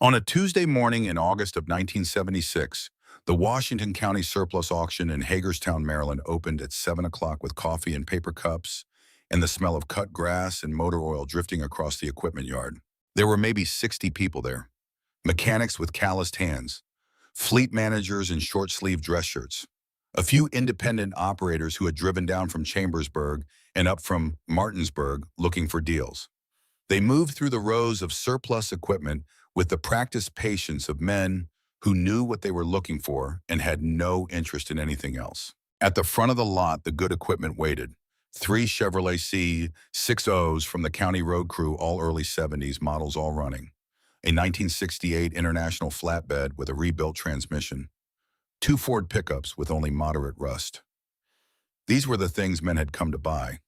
On a Tuesday morning in August of 1976, the Washington County Surplus Auction in Hagerstown, Maryland opened at 7 o'clock with coffee in paper cups and the smell of cut grass and motor oil drifting across the equipment yard. There were maybe 60 people there, mechanics with calloused hands, fleet managers in short-sleeved dress shirts, a few independent operators who had driven down from Chambersburg and up from Martinsburg looking for deals. They moved through the rows of surplus equipment with the practiced patience of men who knew what they were looking for and had no interest in anything else. At the front of the lot, the good equipment waited. Three Chevrolet C60s from the county road crew, all early 70s models, all running. A 1968 International flatbed with a rebuilt transmission. Two Ford pickups with only moderate rust. These were the things men had come to buy.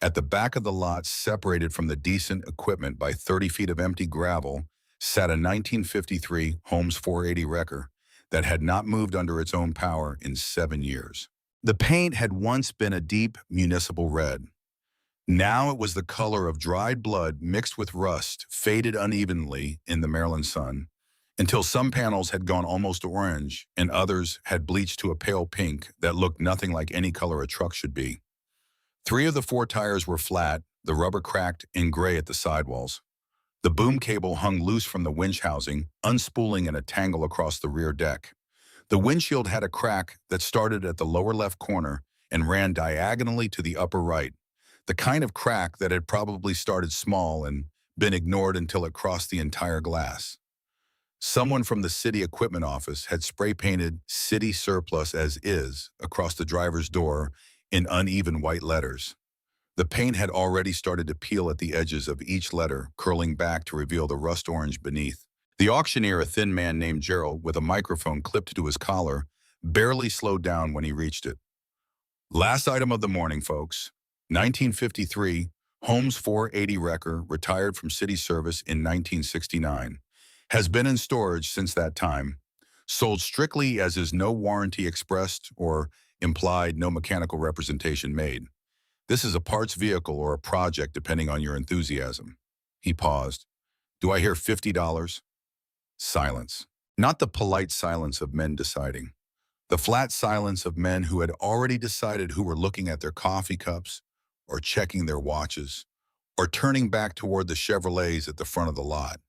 At the back of the lot, separated from the decent equipment by 30 feet of empty gravel, sat a 1953 Holmes 480 wrecker that had not moved under its own power in 7 years. The paint had once been a deep municipal red. Now it was the color of dried blood mixed with rust, faded unevenly in the Maryland sun, until some panels had gone almost orange and others had bleached to a pale pink that looked nothing like any color a truck should be. 3 of the 4 tires were flat, the rubber cracked and gray at the sidewalls. The boom cable hung loose from the winch housing, unspooling in a tangle across the rear deck. The windshield had a crack that started at the lower left corner and ran diagonally to the upper right, the kind of crack that had probably started small and been ignored until it crossed the entire glass. Someone from the city equipment office had spray-painted "City Surplus as is" across the driver's door in uneven white letters. The paint had already started to peel at the edges of each letter, curling back to reveal the rust orange beneath. The auctioneer, a thin man named Gerald with a microphone clipped to his collar, barely slowed down when he reached it. Last item of the morning, folks. 1953, Holmes 480 wrecker, retired from city service in 1969. Has been in storage since that time. Sold strictly as is no warranty expressed or implied, no mechanical representation made. This is a parts vehicle or a project depending on your enthusiasm. He paused. Do I hear $50? Silence. Not the polite silence of men deciding. The flat silence of men who had already decided who were looking at their coffee cups or checking their watches or turning back toward the Chevrolets at the front of the lot.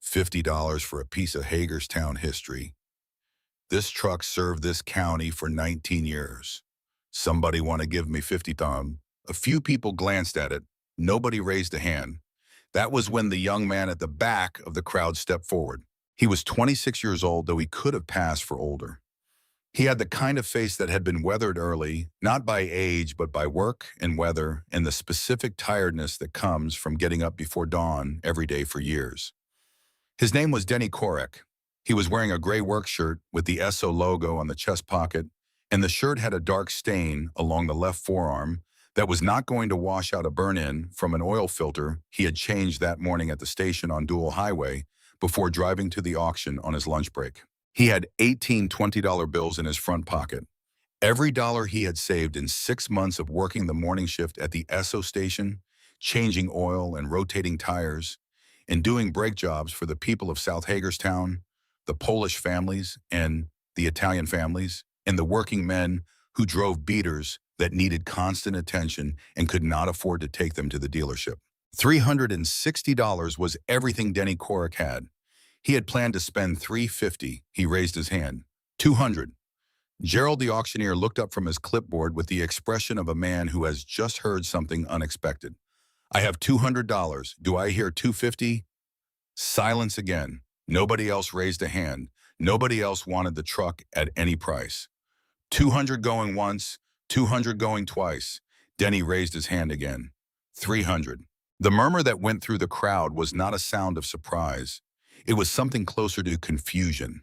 $50 for a piece of Hagerstown history. This truck served this county for 19 years. Somebody want to give me 50 thumb? A few people glanced at it. Nobody raised a hand. That was when the young man at the back of the crowd stepped forward. He was 26 years old, though he could have passed for older. He had the kind of face that had been weathered early, not by age, but by work and weather and the specific tiredness that comes from getting up before dawn every day for years. His name was Denny Korek. He was wearing a gray work shirt with the SO logo on the chest pocket, and the shirt had a dark stain along the left forearm that was not going to wash out a burn-in from an oil filter he had changed that morning at the station on Dual Highway before driving to the auction on his lunch break. He had 18 $20 bills in his front pocket. Every dollar he had saved in 6 months of working the morning shift at the SO station, changing oil and rotating tires, and doing brake jobs for the people of South Hagerstown, the Polish families and the Italian families, and the working men who drove beaters that needed constant attention and could not afford to take them to the dealership. $360 was everything Denny Korek had. He had planned to spend $350. He raised his hand. $200. Gerald the auctioneer looked up from his clipboard with the expression of a man who has just heard something unexpected. I have $200. Do I hear $250? Silence again. Nobody else raised a hand. Nobody else wanted the truck at any price. $200 going once, $200 going twice. Denny raised his hand again. $300. The murmur that went through the crowd was not a sound of surprise. It was something closer to confusion.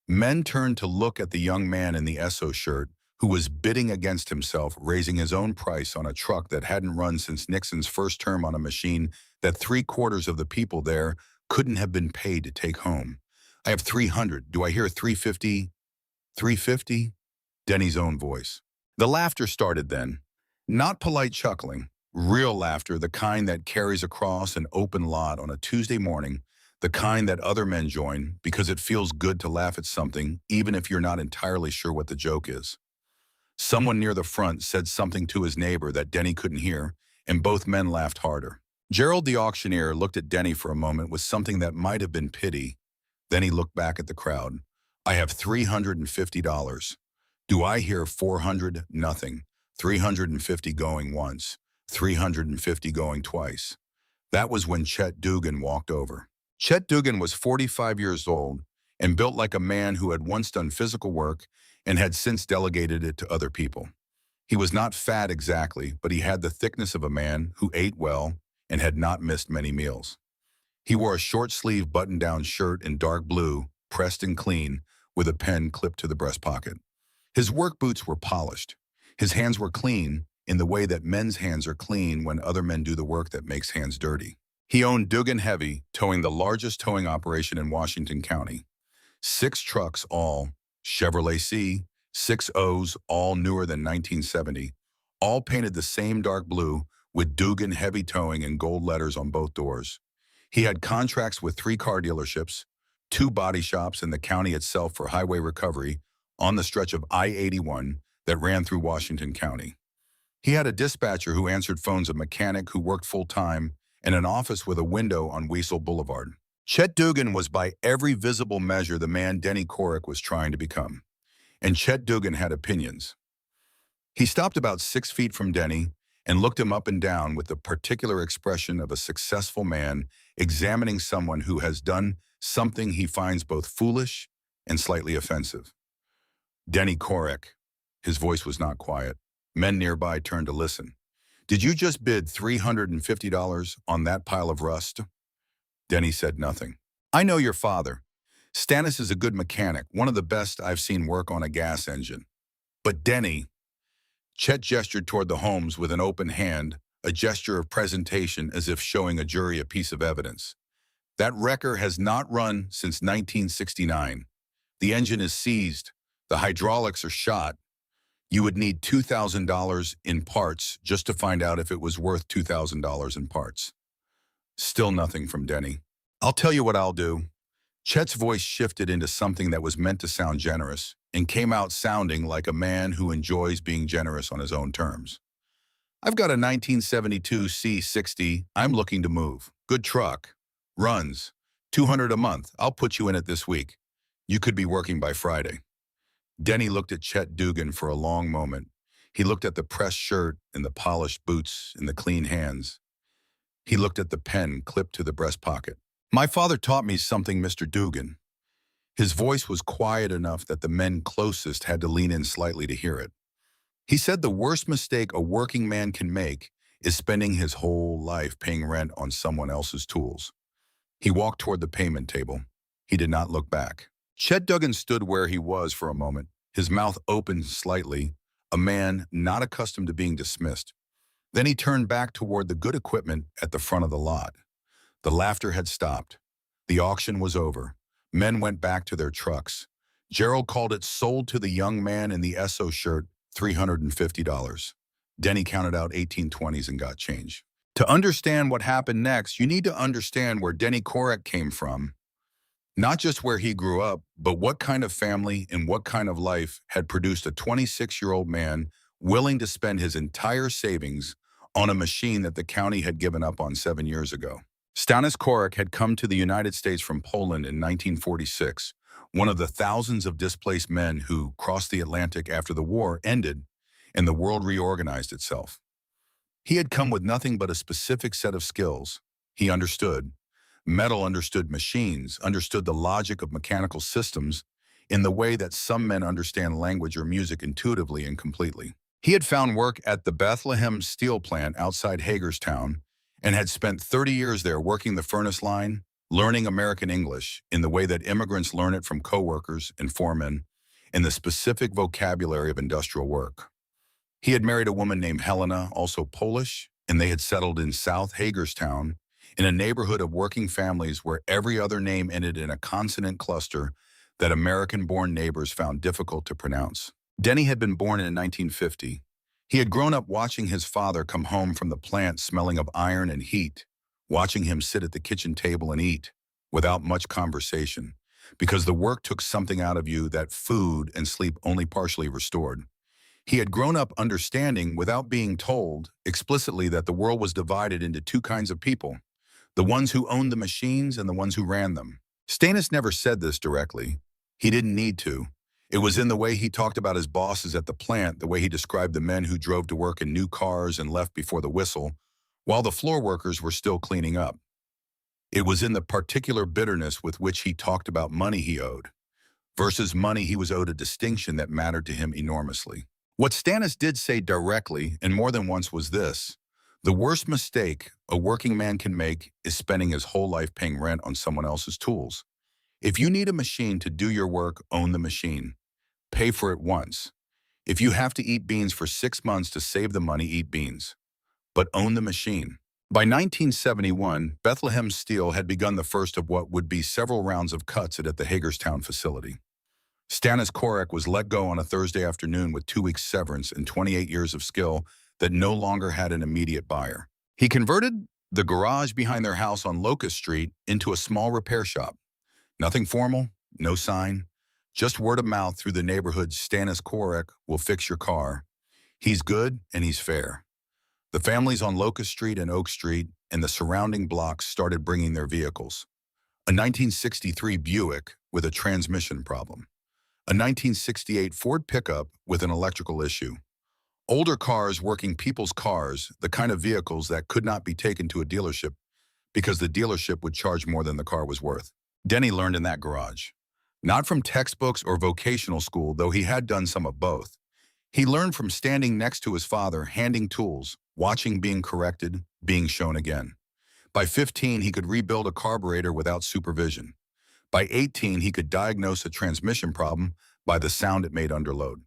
Men turned to look at the young man in the SO shirt who was bidding against himself, raising his own price on a truck that hadn't run since Nixon's first term on a machine that 3/4 of the people there couldn't have been paid to take home. I have $300. Do I hear $350? $350? Denny's own voice. The laughter started then. Not polite chuckling, real laughter, the kind that carries across an open lot on a Tuesday morning, the kind that other men join because it feels good to laugh at something even if you're not entirely sure what the joke is. Someone near the front said something to his neighbor that Denny couldn't hear, and both men laughed harder. Gerald the auctioneer looked at Denny for a moment with something that might have been pity. Then he looked back at the crowd. I have $350. Do I hear 400? Nothing. 350 going once. 350 going twice. That was when Chet Dugan walked over. Chet Dugan was 45 years old and built like a man who had once done physical work and had since delegated it to other people. He was not fat exactly, but he had the thickness of a man who ate well and had not missed many meals. He wore a short-sleeved button-down shirt in dark blue, pressed and clean, with a pen clipped to the breast pocket. His work boots were polished. His hands were clean in the way that men's hands are clean when other men do the work that makes hands dirty. He owned Dugan Heavy, towing the largest towing operation in Washington County. 6 trucks all, Chevrolet C, 6 O's, all newer than 1970, all painted the same dark blue with Dugan Heavy Towing in gold letters on both doors. He had contracts with 3 car dealerships, 2 body shops in the county itself for highway recovery on the stretch of I-81 that ran through Washington County. He had a dispatcher who answered phones, a mechanic who worked full-time, and an office with a window on Weasel Boulevard. Chet Dugan was by every visible measure the man Denny Korrick was trying to become. And Chet Dugan had opinions. He stopped about 6 feet from Denny and looked him up and down with the particular expression of a successful man examining someone who has done something he finds both foolish and slightly offensive. Denny Korrick. His voice was not quiet. Men nearby turned to listen. Did you just bid $350 on that pile of rust? Denny said nothing. I know your father. Stannis is a good mechanic, one of the best I've seen work on a gas engine. But Denny, Chet gestured toward the homes with an open hand, a gesture of presentation as if showing a jury a piece of evidence. That wrecker has not run since 1969. The engine is seized. The hydraulics are shot. You would need $2,000 in parts just to find out if it was worth $2,000 in parts. Still nothing from Denny. I'll tell you what I'll do. Chet's voice shifted into something that was meant to sound generous and came out sounding like a man who enjoys being generous on his own terms. I've got a 1972 C60 I'm looking to move. Good truck. Runs. $200 a month. I'll put you in it this week. You could be working by Friday. Denny looked at Chet Dugan for a long moment. He looked at the pressed shirt and the polished boots and the clean hands. He looked at the pen clipped to the breast pocket. My father taught me something, Mr. Dugan. His voice was quiet enough that the men closest had to lean in slightly to hear it. He said the worst mistake a working man can make is spending his whole life paying rent on someone else's tools. He walked toward the payment table. He did not look back. Chet Dugan stood where he was for a moment, his mouth opened slightly, a man not accustomed to being dismissed. Then he turned back toward the good equipment at the front of the lot. The laughter had stopped. The auction was over. Men went back to their trucks. Gerald called it sold to the young man in the SO shirt, $350. Denny counted out 1820s and got change. To understand what happened next, you need to understand where Denny Korrick came from. Not just where he grew up, but what kind of family and what kind of life had produced a 26-year-old man willing to spend his entire savings on a machine that the county had given up on 7 years ago. Stannis Korrick had come to the United States from Poland in 1946, one of the thousands of displaced men who crossed the Atlantic after the war ended and the world reorganized itself. He had come with nothing but a specific set of skills. He understood. Metal understood machines, understood the logic of mechanical systems in the way that some men understand language or music intuitively and completely. He had found work at the Bethlehem steel plant outside Hagerstown and had spent 30 years there working the furnace line, learning American English in the way that immigrants learn it from coworkers and foremen in the specific vocabulary of industrial work. He had married a woman named Helena, also Polish, and they had settled in South Hagerstown in a neighborhood of working families where every other name ended in a consonant cluster that American-born neighbors found difficult to pronounce. Denny had been born in 1950. He had grown up watching his father come home from the plant smelling of iron and heat, watching him sit at the kitchen table and eat, without much conversation, because the work took something out of you that food and sleep only partially restored. He had grown up understanding, without being told explicitly, that the world was divided into two kinds of people: the ones who owned the machines and the ones who ran them. Stannis never said this directly. He didn't need to. It was in the way he talked about his bosses at the plant, the way he described the men who drove to work in new cars and left before the whistle, while the floor workers were still cleaning up. It was in the particular bitterness with which he talked about money he owed, versus money he was owed, a distinction that mattered to him enormously. What Stannis did say directly, and more than once, was this: the worst mistake a working man can make is spending his whole life paying rent on someone else's tools. If you need a machine to do your work, own the machine. Pay for it once. If you have to eat beans for 6 months to save the money, eat beans. But own the machine. By 1971, Bethlehem Steel had begun the first of what would be several rounds of cuts at the Hagerstown facility. Stannis Korek was let go on a Thursday afternoon with 2 weeks severance and 28 years of skill that no longer had an immediate buyer. He converted the garage behind their house on Locust Street into a small repair shop. Nothing formal, no sign, just word of mouth through the neighborhood: Stannis Korek will fix your car. He's good and he's fair. The families on Locust Street and Oak Street and the surrounding blocks started bringing their vehicles. A 1963 Buick with a transmission problem. A 1968 Ford pickup with an electrical issue. Older cars, working people's cars, the kind of vehicles that could not be taken to a dealership because the dealership would charge more than the car was worth. Denny learned in that garage. Not from textbooks or vocational school, though he had done some of both. He learned from standing next to his father, handing tools, watching being corrected, being shown again. By 15, he could rebuild a carburetor without supervision. By 18, he could diagnose a transmission problem by the sound it made under load.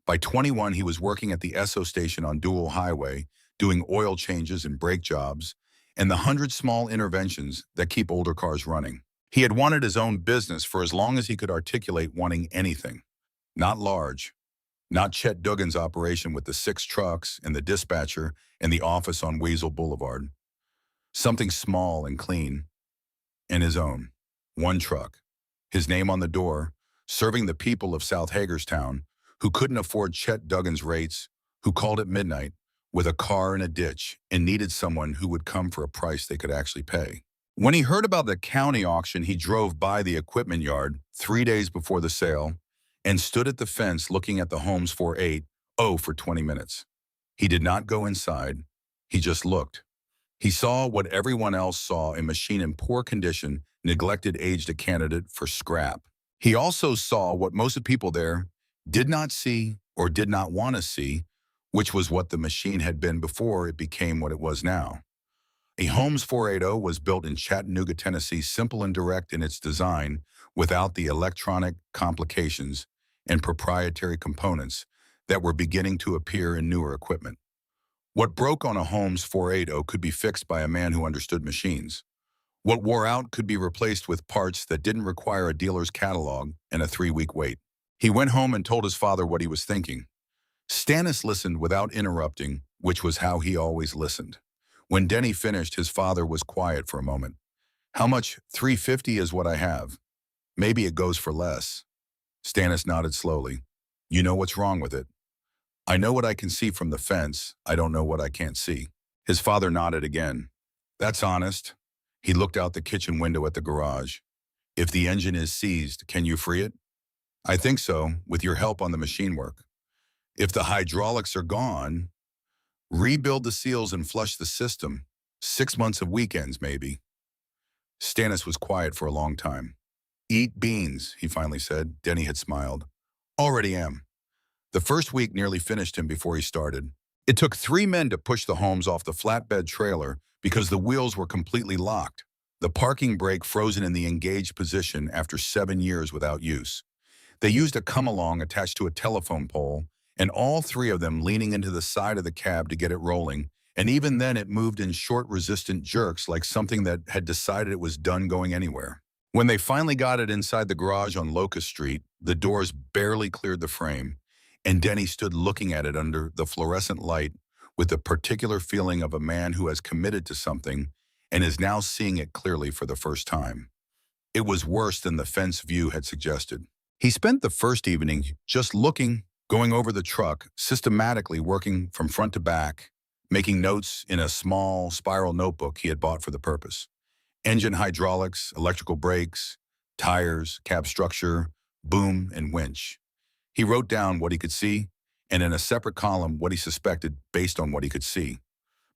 By 21, he was working at the Esso station on Dual Highway, doing oil changes and brake jobs, and the 100 small interventions that keep older cars running. He had wanted his own business for as long as he could articulate wanting anything. Not large. Not Chet Duggan's operation with the 6 trucks and the dispatcher and the office on Weasel Boulevard. Something small and clean. And his own. 1 truck. His name on the door, serving the people of South Hagerstown who couldn't afford Chet Duggan's rates, who called at midnight with a car in a ditch and needed someone who would come for a price they could actually pay. When he heard about the county auction, he drove by the equipment yard 3 days before the sale and stood at the fence looking at the homes for 20 minutes. He did not go inside. He just looked. He saw what everyone else saw: a machine in poor condition, neglected, aged, a candidate for scrap. He also saw what most people there did not see or did not want to see, which was what the machine had been before it became what it was now. A Holmes 480 was built in Chattanooga, Tennessee, simple and direct in its design, without the electronic complications and proprietary components that were beginning to appear in newer equipment. What broke on a Holmes 480 could be fixed by a man who understood machines. What wore out could be replaced with parts that didn't require a dealer's catalog and a 3-week wait. He went home and told his father what he was thinking. Stannis listened without interrupting, which was how he always listened. When Denny finished, his father was quiet for a moment. "How much? $350 is what I have. Maybe it goes for less." Stannis nodded slowly. "You know what's wrong with it?" "I know what I can see from the fence. I don't know what I can't see." His father nodded again. "That's honest." He looked out the kitchen window at the garage. "If the engine is seized, can you free it?" "I think so, with your help on the machine work." "If the hydraulics are gone, rebuild the seals and flush the system. 6 months of weekends, maybe." Stannis was quiet for a long time. "Eat beans," he finally said. Denny had smiled. "Already am." The first week nearly finished him before he started. It took 3 men to push the Holmes off the flatbed trailer because the wheels were completely locked, the parking brake frozen in the engaged position after 7 years without use. They used a come-along attached to a telephone pole, and all 3 of them leaning into the side of the cab to get it rolling, and even then it moved in short, resistant jerks like something that had decided it was done going anywhere. When they finally got it inside the garage on Locust Street, the doors barely cleared the frame, and Denny stood looking at it under the fluorescent light with the particular feeling of a man who has committed to something and is now seeing it clearly for the first time. It was worse than the fence view had suggested. He spent the first evening just looking, going over the truck, systematically working from front to back, making notes in a small spiral notebook he had bought for the purpose. Engine hydraulics, electrical brakes, tires, cab structure, boom, and winch. He wrote down what he could see, and in a separate column what he suspected based on what he could see.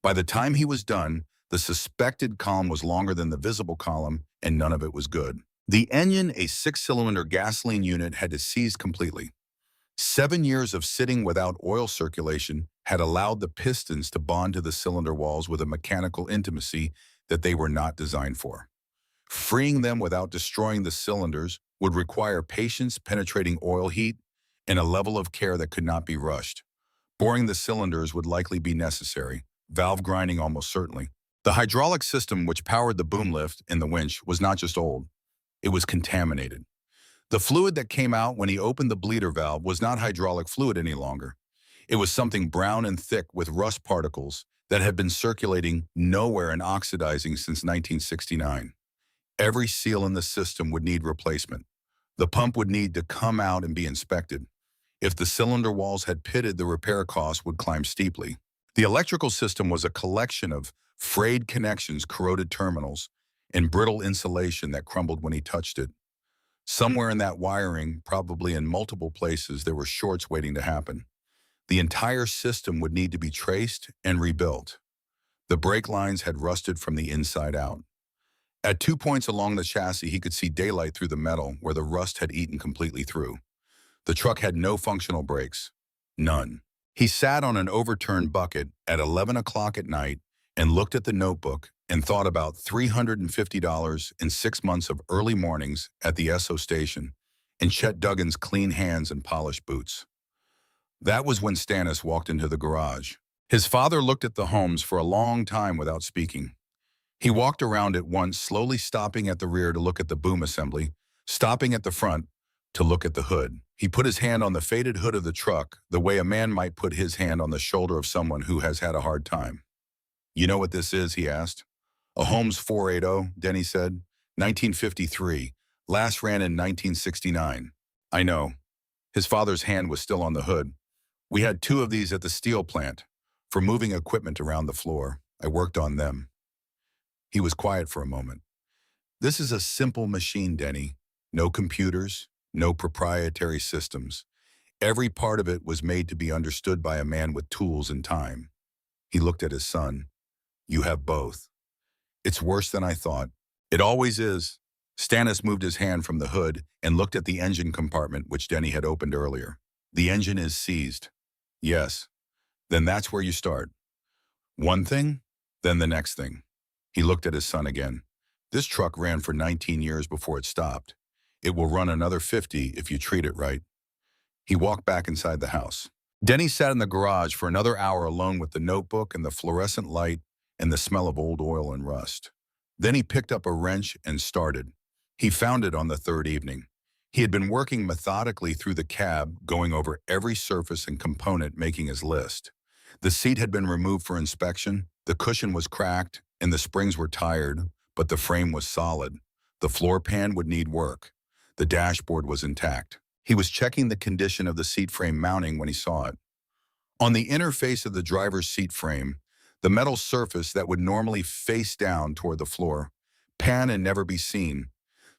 By the time he was done, the suspected column was longer than the visible column, and none of it was good. The engine, a six-cylinder gasoline unit, had seized completely. 7 years of sitting without oil circulation had allowed the pistons to bond to the cylinder walls with a mechanical intimacy that they were not designed for. Freeing them without destroying the cylinders would require patience, penetrating oil heat, and a level of care that could not be rushed. Boring the cylinders would likely be necessary, valve grinding almost certainly. The hydraulic system which powered the boom lift and the winch was not just old, it was contaminated. The fluid that came out when he opened the bleeder valve was not hydraulic fluid any longer. It was something brown and thick with rust particles that had been circulating nowhere and oxidizing since 1969. Every seal in the system would need replacement. The pump would need to come out and be inspected. If the cylinder walls had pitted, the repair costs would climb steeply. The electrical system was a collection of frayed connections, corroded terminals, and brittle insulation that crumbled when he touched it. Somewhere in that wiring, probably in multiple places, there were shorts waiting to happen. The entire system would need to be traced and rebuilt. The brake lines had rusted from the inside out. At 2 points along the chassis, he could see daylight through the metal where the rust had eaten completely through. The truck had no functional brakes. None. He sat on an overturned bucket at 11 o'clock at night and looked at the notebook and thought about $350 in 6 months of early mornings at the Esso station and Chet Duggan's clean hands and polished boots. That was when Stannis walked into the garage. His father looked at the Holmes for a long time without speaking. He walked around it once, slowly stopping at the rear to look at the boom assembly, stopping at the front to look at the hood. He put his hand on the faded hood of the truck, the way a man might put his hand on the shoulder of someone who has had a hard time. "You know what this is?" he asked. "A Holmes 480, Denny said. 1953. Last ran in 1969. "I know." His father's hand was still on the hood. "We had 2 of these at the steel plant for moving equipment around the floor. I worked on them." He was quiet for a moment. "This is a simple machine, Denny. No computers, no proprietary systems. Every part of it was made to be understood by a man with tools and time." He looked at his son. "You have both." "It's worse than I thought." "It always is." Stannis moved his hand from the hood and looked at the engine compartment which Denny had opened earlier. "The engine is seized." "Yes." "Then that's where you start. One thing, then the next thing." He looked at his son again. "This truck ran for 19 years before it stopped. It will run another 50 if you treat it right." He walked back inside the house. Denny sat in the garage for another hour alone with the notebook and the fluorescent light and the smell of old oil and rust. Then he picked up a wrench and started. He found it on the 3rd evening. He had been working methodically through the cab, going over every surface and component, making his list. The seat had been removed for inspection, the cushion was cracked, and the springs were tired, but the frame was solid. The floor pan would need work. The dashboard was intact. He was checking the condition of the seat frame mounting when he saw it. On the inner face of the driver's seat frame, the metal surface that would normally face down toward the floor, pan and never be seen,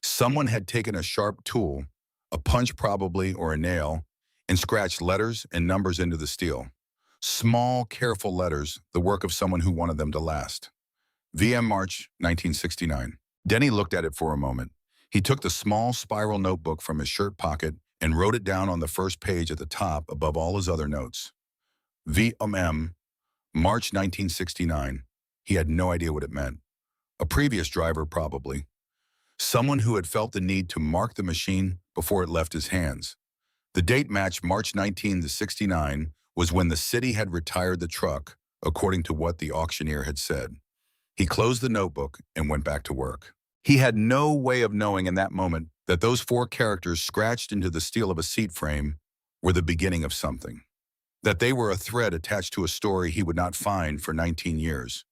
someone had taken a sharp tool, a punch probably or a nail, and scratched letters and numbers into the steel. Small, careful letters, the work of someone who wanted them to last. VM March 1969. Denny looked at it for a moment. He took the small spiral notebook from his shirt pocket and wrote it down on the first page at the top above all his other notes. VM, March 1969. He had no idea what it meant. A previous driver, probably. Someone who had felt the need to mark the machine before it left his hands. The date matched March 1969 was when the city had retired the truck, according to what the auctioneer had said. He closed the notebook and went back to work. He had no way of knowing in that moment that those 4 characters scratched into the steel of a seat frame were the beginning of something. That they were a thread attached to a story he would not find for 19 years.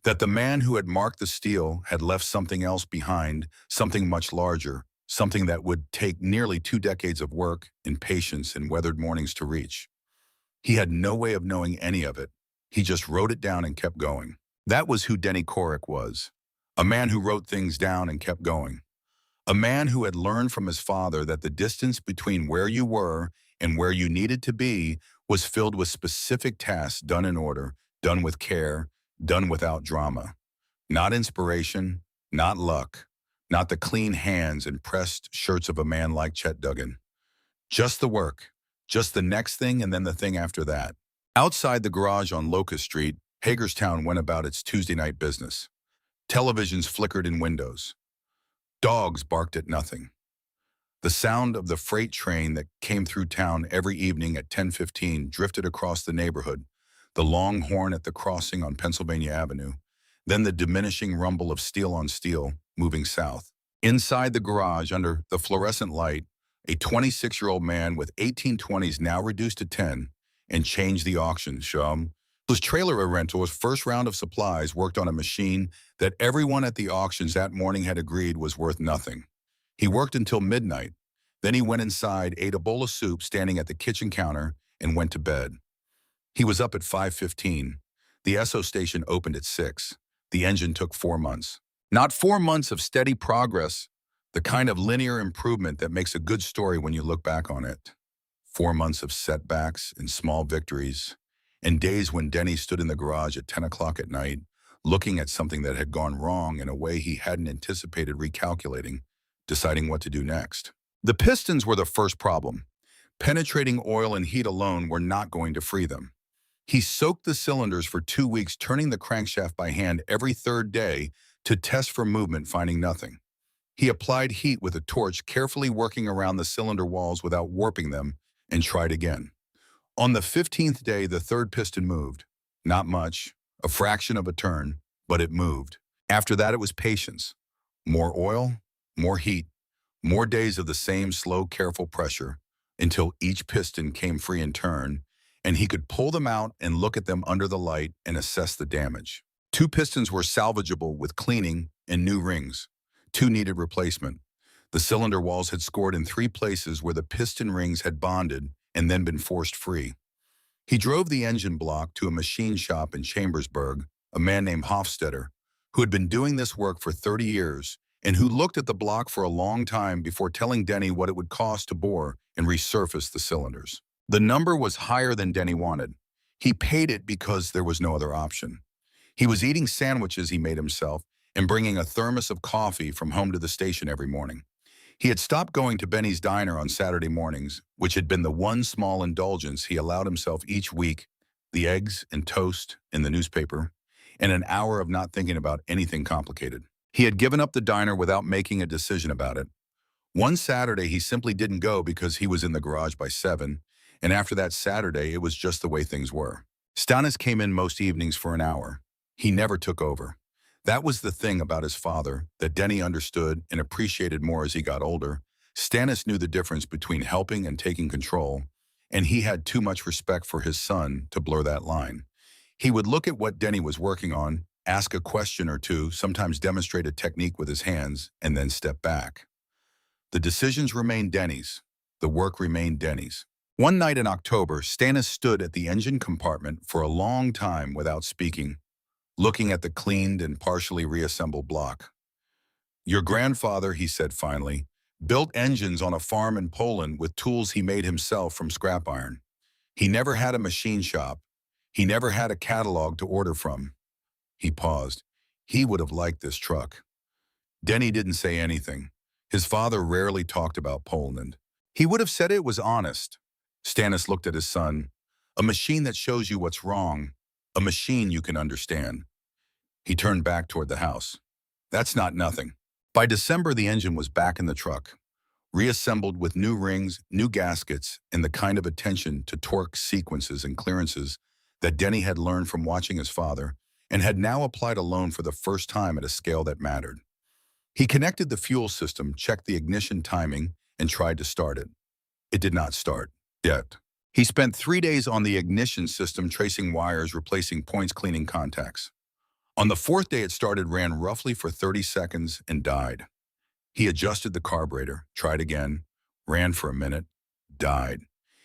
That the man who had marked the steel had left something else behind, something much larger, something that would take nearly 2 decades of work and patience and weathered mornings to reach. He had no way of knowing any of it. He just wrote it down and kept going. That was who Denny Corrick was. A man who wrote things down and kept going. A man who had learned from his father that the distance between where you were and where you needed to be was filled with specific tasks done in order, done with care, done without drama. Not inspiration, not luck, not the clean hands and pressed shirts of a man like Chet Duggan. Just the work, just the next thing and then the thing after that. Outside the garage on Locust Street, Hagerstown went about its Tuesday night business. Televisions flickered in windows. Dogs barked at nothing. The sound of the freight train that came through town every evening at 10:15 drifted across the neighborhood, the long horn at the crossing on Pennsylvania Avenue, then the diminishing rumble of steel on steel moving south. Inside the garage, under the fluorescent light, a 26-year-old man with 1820s now reduced to 10 and changed the auction shum. His trailer rental's first round of supplies worked on a machine that everyone at the auctions that morning had agreed was worth nothing. He worked until midnight. Then he went inside, ate a bowl of soup standing at the kitchen counter, and went to bed. He was up at 5:15. The Esso station opened at 6. The engine took 4 months. Not 4 months of steady progress, the kind of linear improvement that makes a good story when you look back on it. 4 months of setbacks and small victories, and days when Denny stood in the garage at 10 o'clock at night, looking at something that had gone wrong in a way he hadn't anticipated, recalculating, deciding what to do next. The pistons were the first problem. Penetrating oil and heat alone were not going to free them. He soaked the cylinders for 2 weeks, turning the crankshaft by hand every third day to test for movement, finding nothing. He applied heat with a torch, carefully working around the cylinder walls without warping them, and tried again. On the 15th day, the third piston moved. Not much, a fraction of a turn, but it moved. After that, it was patience. More oil, more heat, more days of the same slow, careful pressure, until each piston came free in turn, and he could pull them out and look at them under the light and assess the damage. 2 pistons were salvageable with cleaning and new rings. 2 needed replacement. The cylinder walls had scored in 3 places where the piston rings had bonded and then been forced free. He drove the engine block to a machine shop in Chambersburg, a man named Hofstetter, who had been doing this work for 30 years and who looked at the block for a long time before telling Denny what it would cost to bore and resurface the cylinders. The number was higher than Denny wanted. He paid it because there was no other option. He was eating sandwiches he made himself and bringing a thermos of coffee from home to the station every morning. He had stopped going to Benny's Diner on Saturday mornings, which had been the one small indulgence he allowed himself each week, the eggs and toast in the newspaper, and an hour of not thinking about anything complicated. He had given up the diner without making a decision about it. One Saturday, he simply didn't go because he was in the garage by 7, and after that Saturday, it was just the way things were. Stannis came in most evenings for an hour. He never took over. That was the thing about his father that Denny understood and appreciated more as he got older. Stannis knew the difference between helping and taking control, and he had too much respect for his son to blur that line. He would look at what Denny was working on, ask a question or two, sometimes demonstrate a technique with his hands, and then step back. The decisions remained Denny's. The work remained Denny's. One night in October, Stannis stood at the engine compartment for a long time without speaking, looking at the cleaned and partially reassembled block. "Your grandfather," he said finally, "built engines on a farm in Poland with tools he made himself from scrap iron. He never had a machine shop. He never had a catalog to order from." He paused. He would have liked this truck. Denny didn't say anything. His father rarely talked about Poland. He would have said it was honest. Stannis looked at his son. "A machine that shows you what's wrong. A machine you can understand." He turned back toward the house. "That's not nothing." By December, the engine was back in the truck, reassembled with new rings, new gaskets, and the kind of attention to torque sequences and clearances that Denny had learned from watching his father and had now applied alone for the first time at a scale that mattered. He connected the fuel system, checked the ignition timing, and tried to start it. It did not start. Yet. He spent 3 days on the ignition system, tracing wires, replacing points, cleaning contacts. On the fourth day it started, ran roughly for 30 seconds, and died. He adjusted the carburetor, tried again, ran for a minute, died.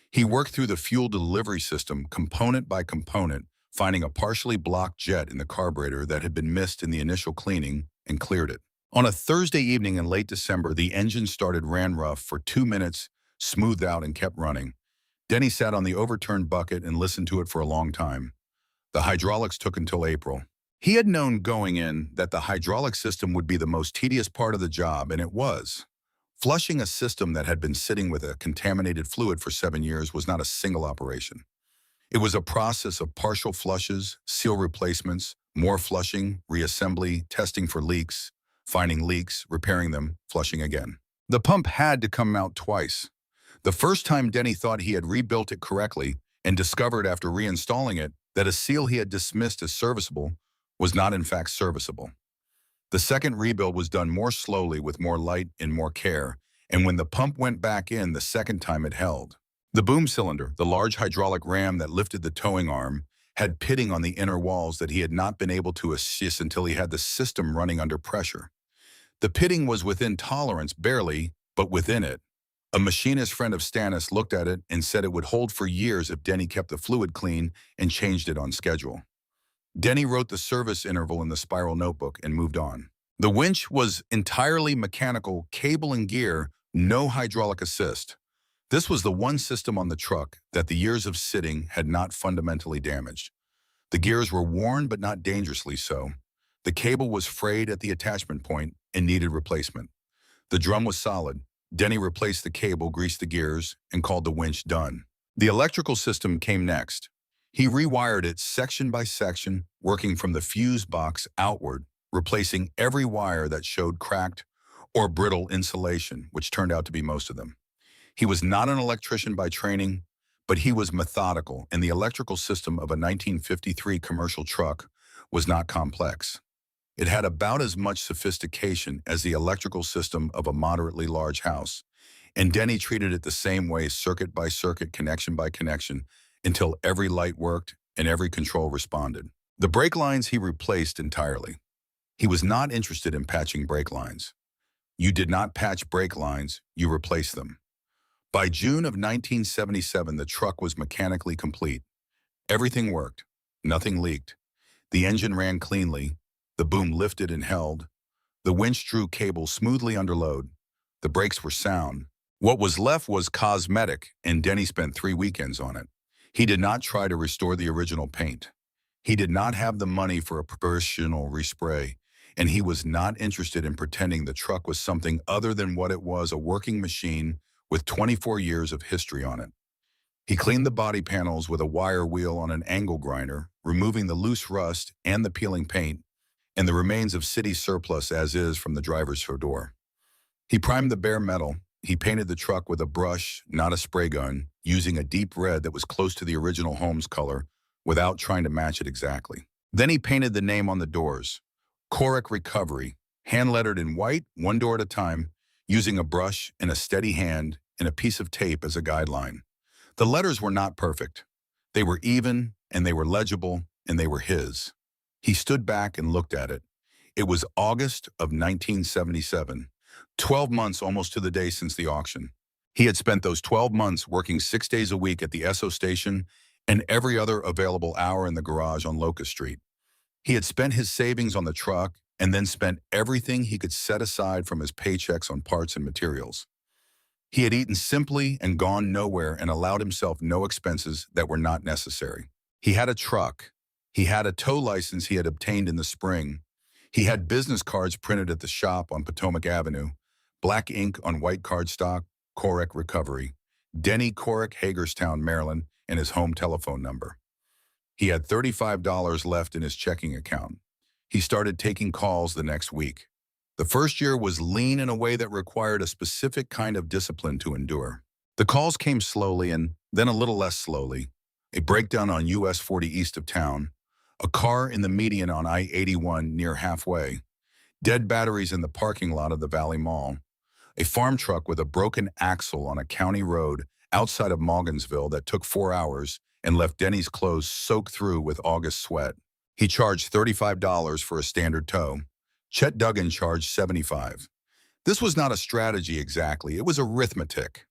He worked through the fuel delivery system component by component, finding a partially blocked jet in the carburetor that had been missed in the initial cleaning, and cleared it. On a Thursday evening in late December, the engine started, ran rough for 2 minutes, smoothed out, and kept running. Denny sat on the overturned bucket and listened to it for a long time. The hydraulics took until April. He had known going in that the hydraulic system would be the most tedious part of the job, and it was. Flushing a system that had been sitting with a contaminated fluid for 7 years was not a single operation. It was a process of partial flushes, seal replacements, more flushing, reassembly, testing for leaks, finding leaks, repairing them, flushing again. The pump had to come out twice. The first time Denny thought he had rebuilt it correctly and discovered after reinstalling it that a seal he had dismissed as serviceable was not in fact serviceable. The second rebuild was done more slowly with more light and more care, and when the pump went back in the second time it held. The boom cylinder, the large hydraulic ram that lifted the towing arm, had pitting on the inner walls that he had not been able to assist until he had the system running under pressure. The pitting was within tolerance, barely, but within it. A machinist friend of Stannis looked at it and said it would hold for years if Denny kept the fluid clean and changed it on schedule. Denny wrote the service interval in the spiral notebook and moved on. The winch was entirely mechanical, cable and gear, no hydraulic assist. This was the one system on the truck that the years of sitting had not fundamentally damaged. The gears were worn but not dangerously so. The cable was frayed at the attachment point and needed replacement. The drum was solid. Denny replaced the cable, greased the gears, and called the winch done. The electrical system came next. He rewired it section by section, working from the fuse box outward, replacing every wire that showed cracked or brittle insulation, which turned out to be most of them. He was not an electrician by training, but he was methodical, and the electrical system of a 1953 commercial truck was not complex. It had about as much sophistication as the electrical system of a moderately large house, and Denny treated it the same way, circuit by circuit, connection by connection, until every light worked and every control responded. The brake lines he replaced entirely. He was not interested in patching brake lines. You did not patch brake lines, you replaced them. By June of 1977, the truck was mechanically complete. Everything worked. Nothing leaked. The engine ran cleanly. The boom lifted and held. The winch drew cable smoothly under load. The brakes were sound. What was left was cosmetic, and Denny spent 3 weekends on it. He did not try to restore the original paint. He did not have the money for a professional respray, and he was not interested in pretending the truck was something other than what it was, a working machine with 24 years of history on it. He cleaned the body panels with a wire wheel on an angle grinder, removing the loose rust and the peeling paint, and the remains of city surplus as is from the driver's door. He primed the bare metal. He painted the truck with a brush, not a spray gun, using a deep red that was close to the original home's color without trying to match it exactly. Then he painted the name on the doors, Corrick Recovery, hand-lettered in white, one door at a time, using a brush and a steady hand and a piece of tape as a guideline. The letters were not perfect. They were even, and they were legible, and they were his. He stood back and looked at it. It was August of 1977, 12 months almost to the day since the auction. He had spent those 12 months working 6 days a week at the Esso station and every other available hour in the garage on Locust Street. He had spent his savings on the truck and then spent everything he could set aside from his paychecks on parts and materials. He had eaten simply and gone nowhere and allowed himself no expenses that were not necessary. He had a truck. He had a tow license he had obtained in the spring. He had business cards printed at the shop on Potomac Avenue, black ink on white cardstock, Corrick Recovery, Denny Corrick, Hagerstown, Maryland, and his home telephone number. He had $35 left in his checking account. He started taking calls the next week. The first year was lean in a way that required a specific kind of discipline to endure. The calls came slowly and then a little less slowly. A breakdown on US 40 east of town, a car in the median on I-81 near halfway, dead batteries in the parking lot of the Valley Mall, a farm truck with a broken axle on a county road outside of Morgansville that took 4 hours and left Denny's clothes soaked through with August sweat. He charged $35 for a standard tow. Chet Duggan charged $75. This was not a strategy exactly, it was arithmetic.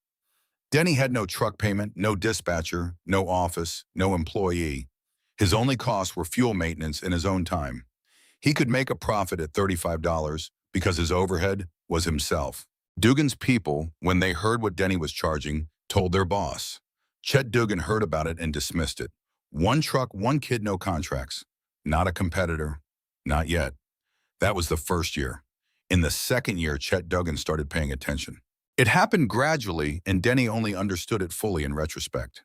Denny had no truck payment, no dispatcher, no office, no employee. His only costs were fuel maintenance and his own time. He could make a profit at $35 because his overhead was himself. Dugan's people, when they heard what Denny was charging, told their boss. Chet Dugan heard about it and dismissed it. One truck, one kid, no contracts. Not a competitor. Not yet. That was the first year. In the second year, Chet Dugan started paying attention. It happened gradually, and Denny only understood it fully in retrospect.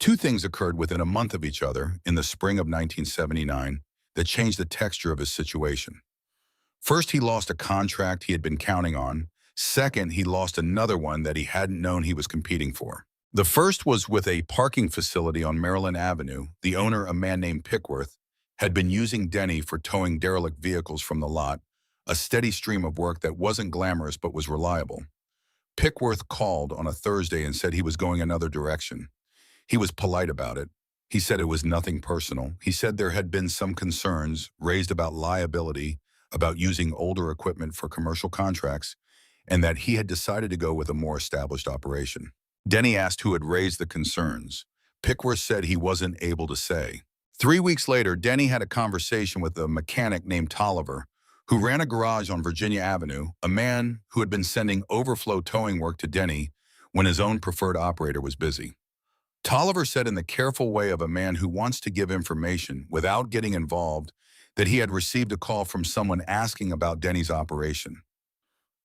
Two things occurred within a month of each other in the spring of 1979 that changed the texture of his situation. First, he lost a contract he had been counting on. Second, he lost another one that he hadn't known he was competing for. The first was with a parking facility on Maryland Avenue. The owner, a man named Pickworth, had been using Denny for towing derelict vehicles from the lot, a steady stream of work that wasn't glamorous but was reliable. Pickworth called on a Thursday and said he was going another direction. He was polite about it. He said it was nothing personal. He said there had been some concerns raised about liability, about using older equipment for commercial contracts, and that he had decided to go with a more established operation. Denny asked who had raised the concerns. Pickworth said he wasn't able to say. 3 weeks later, Denny had a conversation with a mechanic named Tolliver, who ran a garage on Virginia Avenue, a man who had been sending overflow towing work to Denny when his own preferred operator was busy. Tolliver said in the careful way of a man who wants to give information without getting involved that he had received a call from someone asking about Denny's operation.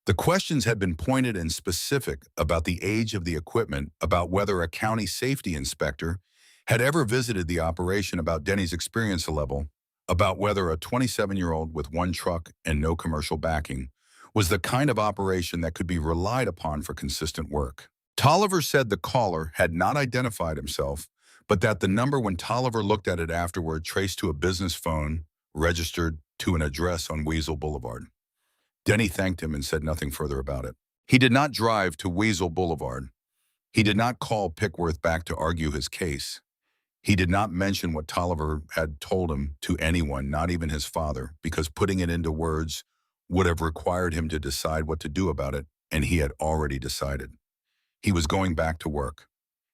The questions had been pointed and specific about the age of the equipment, about whether a county safety inspector had ever visited the operation, about Denny's experience level, about whether a 27-year-old with one truck and no commercial backing was the kind of operation that could be relied upon for consistent work. Tolliver said the caller had not identified himself, but that the number, when Tolliver looked at it afterward, traced to a business phone registered to an address on Weasel Boulevard. Denny thanked him and said nothing further about it. He did not drive to Weasel Boulevard. He did not call Pickworth back to argue his case. He did not mention what Tolliver had told him to anyone, not even his father, because putting it into words would have required him to decide what to do about it, and he had already decided. He was going back to work.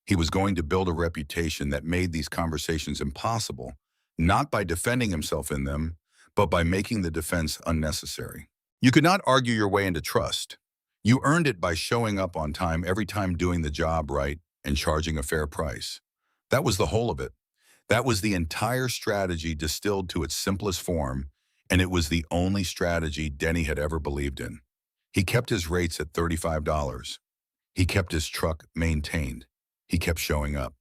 He was going to build a reputation that made these conversations impossible, not by defending himself in them, but by making the defense unnecessary. You could not argue your way into trust. You earned it by showing up on time every time, doing the job right, and charging a fair price. That was the whole of it. That was the entire strategy distilled to its simplest form, and it was the only strategy Denny had ever believed in. He kept his rates at $35. He kept his truck maintained. He kept showing up.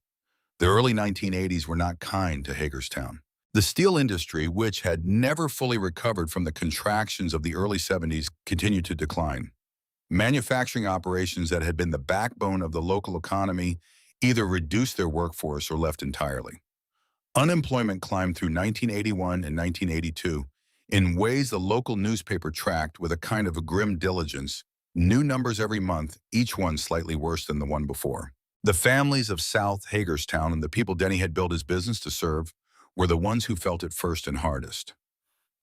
The early 1980s were not kind to Hagerstown. The steel industry, which had never fully recovered from the contractions of the early 70s, continued to decline. Manufacturing operations that had been the backbone of the local economy either reduced their workforce or left entirely. Unemployment climbed through 1981 and 1982 in ways the local newspaper tracked with a kind of a grim diligence, new numbers every month, each one slightly worse than the one before. The families of South Hagerstown and the people Denny had built his business to serve were the ones who felt it first and hardest.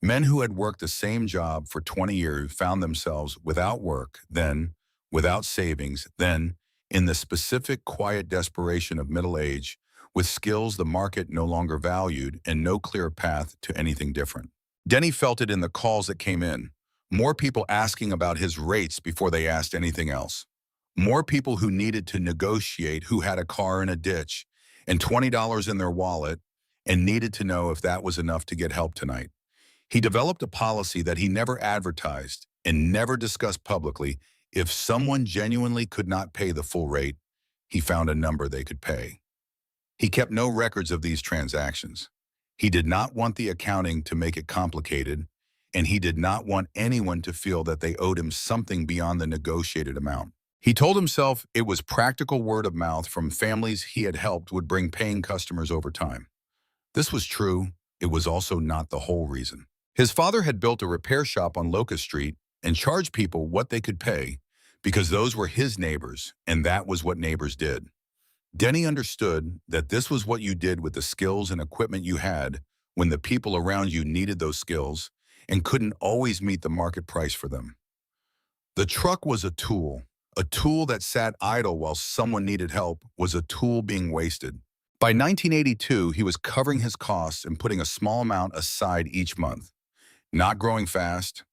Men who had worked the same job for 20 years found themselves without work, then without savings, then in the specific quiet desperation of middle age, with skills the market no longer valued and no clear path to anything different. Denny felt it in the calls that came in. More people asking about his rates before they asked anything else. More people who needed to negotiate, who had a car in a ditch and $20 in their wallet and needed to know if that was enough to get help tonight. He developed a policy that he never advertised and never discussed publicly. If someone genuinely could not pay the full rate, he found a number they could pay. He kept no records of these transactions. He did not want the accounting to make it complicated, and he did not want anyone to feel that they owed him something beyond the negotiated amount. He told himself it was practical word of mouth from families he had helped would bring paying customers over time. This was true. It was also not the whole reason. His father had built a repair shop on Locust Street and charged people what they could pay because those were his neighbors, and that was what neighbors did. Denny understood that this was what you did with the skills and equipment you had when the people around you needed those skills and couldn't always meet the market price for them. The truck was a tool that sat idle while someone needed help was a tool being wasted. By 1982, he was covering his costs and putting a small amount aside each month. Not growing fast,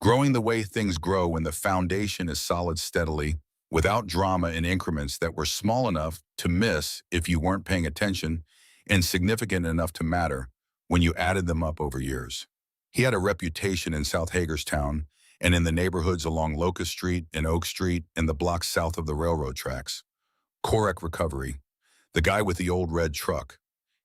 growing the way things grow when the foundation is solid steadily, without drama in increments that were small enough to miss if you weren't paying attention and significant enough to matter when you added them up over years. He had a reputation in South Hagerstown and in the neighborhoods along Locust Street and Oak Street and the blocks south of the railroad tracks. Korek Recovery, the guy with the old red truck.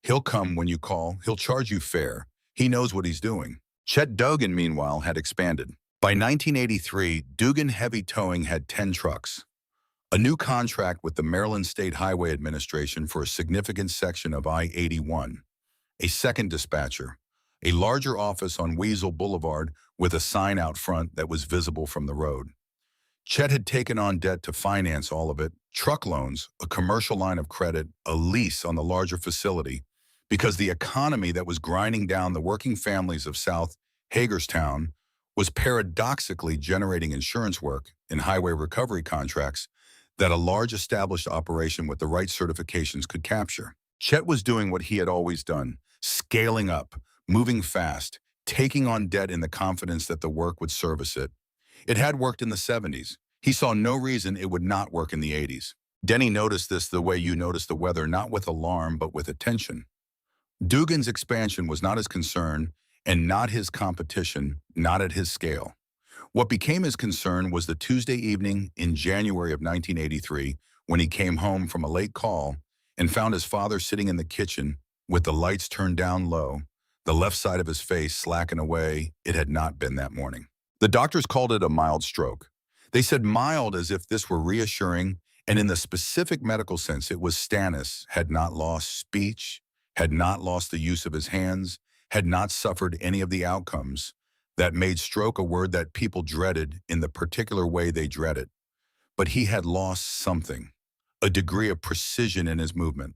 He'll come when you call, he'll charge you fair. He knows what he's doing. Chet Dugan, meanwhile, had expanded. By 1983, Dugan Heavy Towing had 10 trucks, a new contract with the Maryland State Highway Administration for a significant section of I-81, a second dispatcher, a larger office on Weasel Boulevard with a sign out front that was visible from the road. Chet had taken on debt to finance all of it, truck loans, a commercial line of credit, a lease on the larger facility, because the economy that was grinding down the working families of South Hagerstown was paradoxically generating insurance work and highway recovery contracts that a large established operation with the right certifications could capture. Chet was doing what he had always done, scaling up, moving fast, taking on debt in the confidence that the work would service it. It had worked in the 70s. He saw no reason it would not work in the 80s. Denny noticed this the way you notice the weather, not with alarm, but with attention. Dugan's expansion was not his concern and not his competition, not at his scale. What became his concern was the Tuesday evening in January of 1983 when he came home from a late call and found his father sitting in the kitchen with the lights turned down low, the left side of his face slacking away. It had not been that morning. The doctors called it a mild stroke. They said mild as if this were reassuring, and in the specific medical sense, it was Stannis had not lost speech, had not lost the use of his hands, had not suffered any of the outcomes that made stroke a word that people dreaded in the particular way they dread it. But he had lost something, a degree of precision in his movement,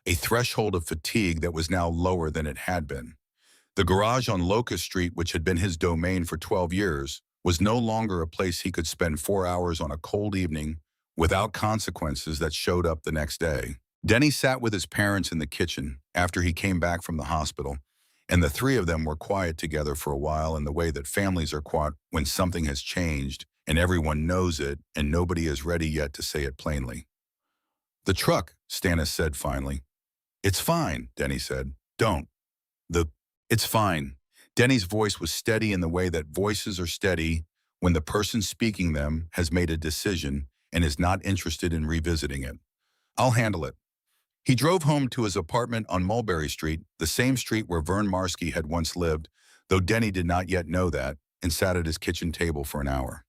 a threshold of fatigue that was now lower than it had been. The garage on Locust Street, which had been his domain for 12 years, was no longer a place he could spend 4 hours on a cold evening without consequences that showed up the next day. Denny sat with his parents in the kitchen after he came back from the hospital, and the three of them were quiet together for a while in the way that families are quiet when something has changed and everyone knows it and nobody is ready yet to say it plainly. "The truck," Stannis said finally. "It's fine," Denny said. "Don't. It's fine." Denny's voice was steady in the way that voices are steady when the person speaking them has made a decision and is not interested in revisiting it. "I'll handle it." He drove home to his apartment on Mulberry Street, the same street where Vern Marsky had once lived, though Denny did not yet know that, and sat at his kitchen table for an hour.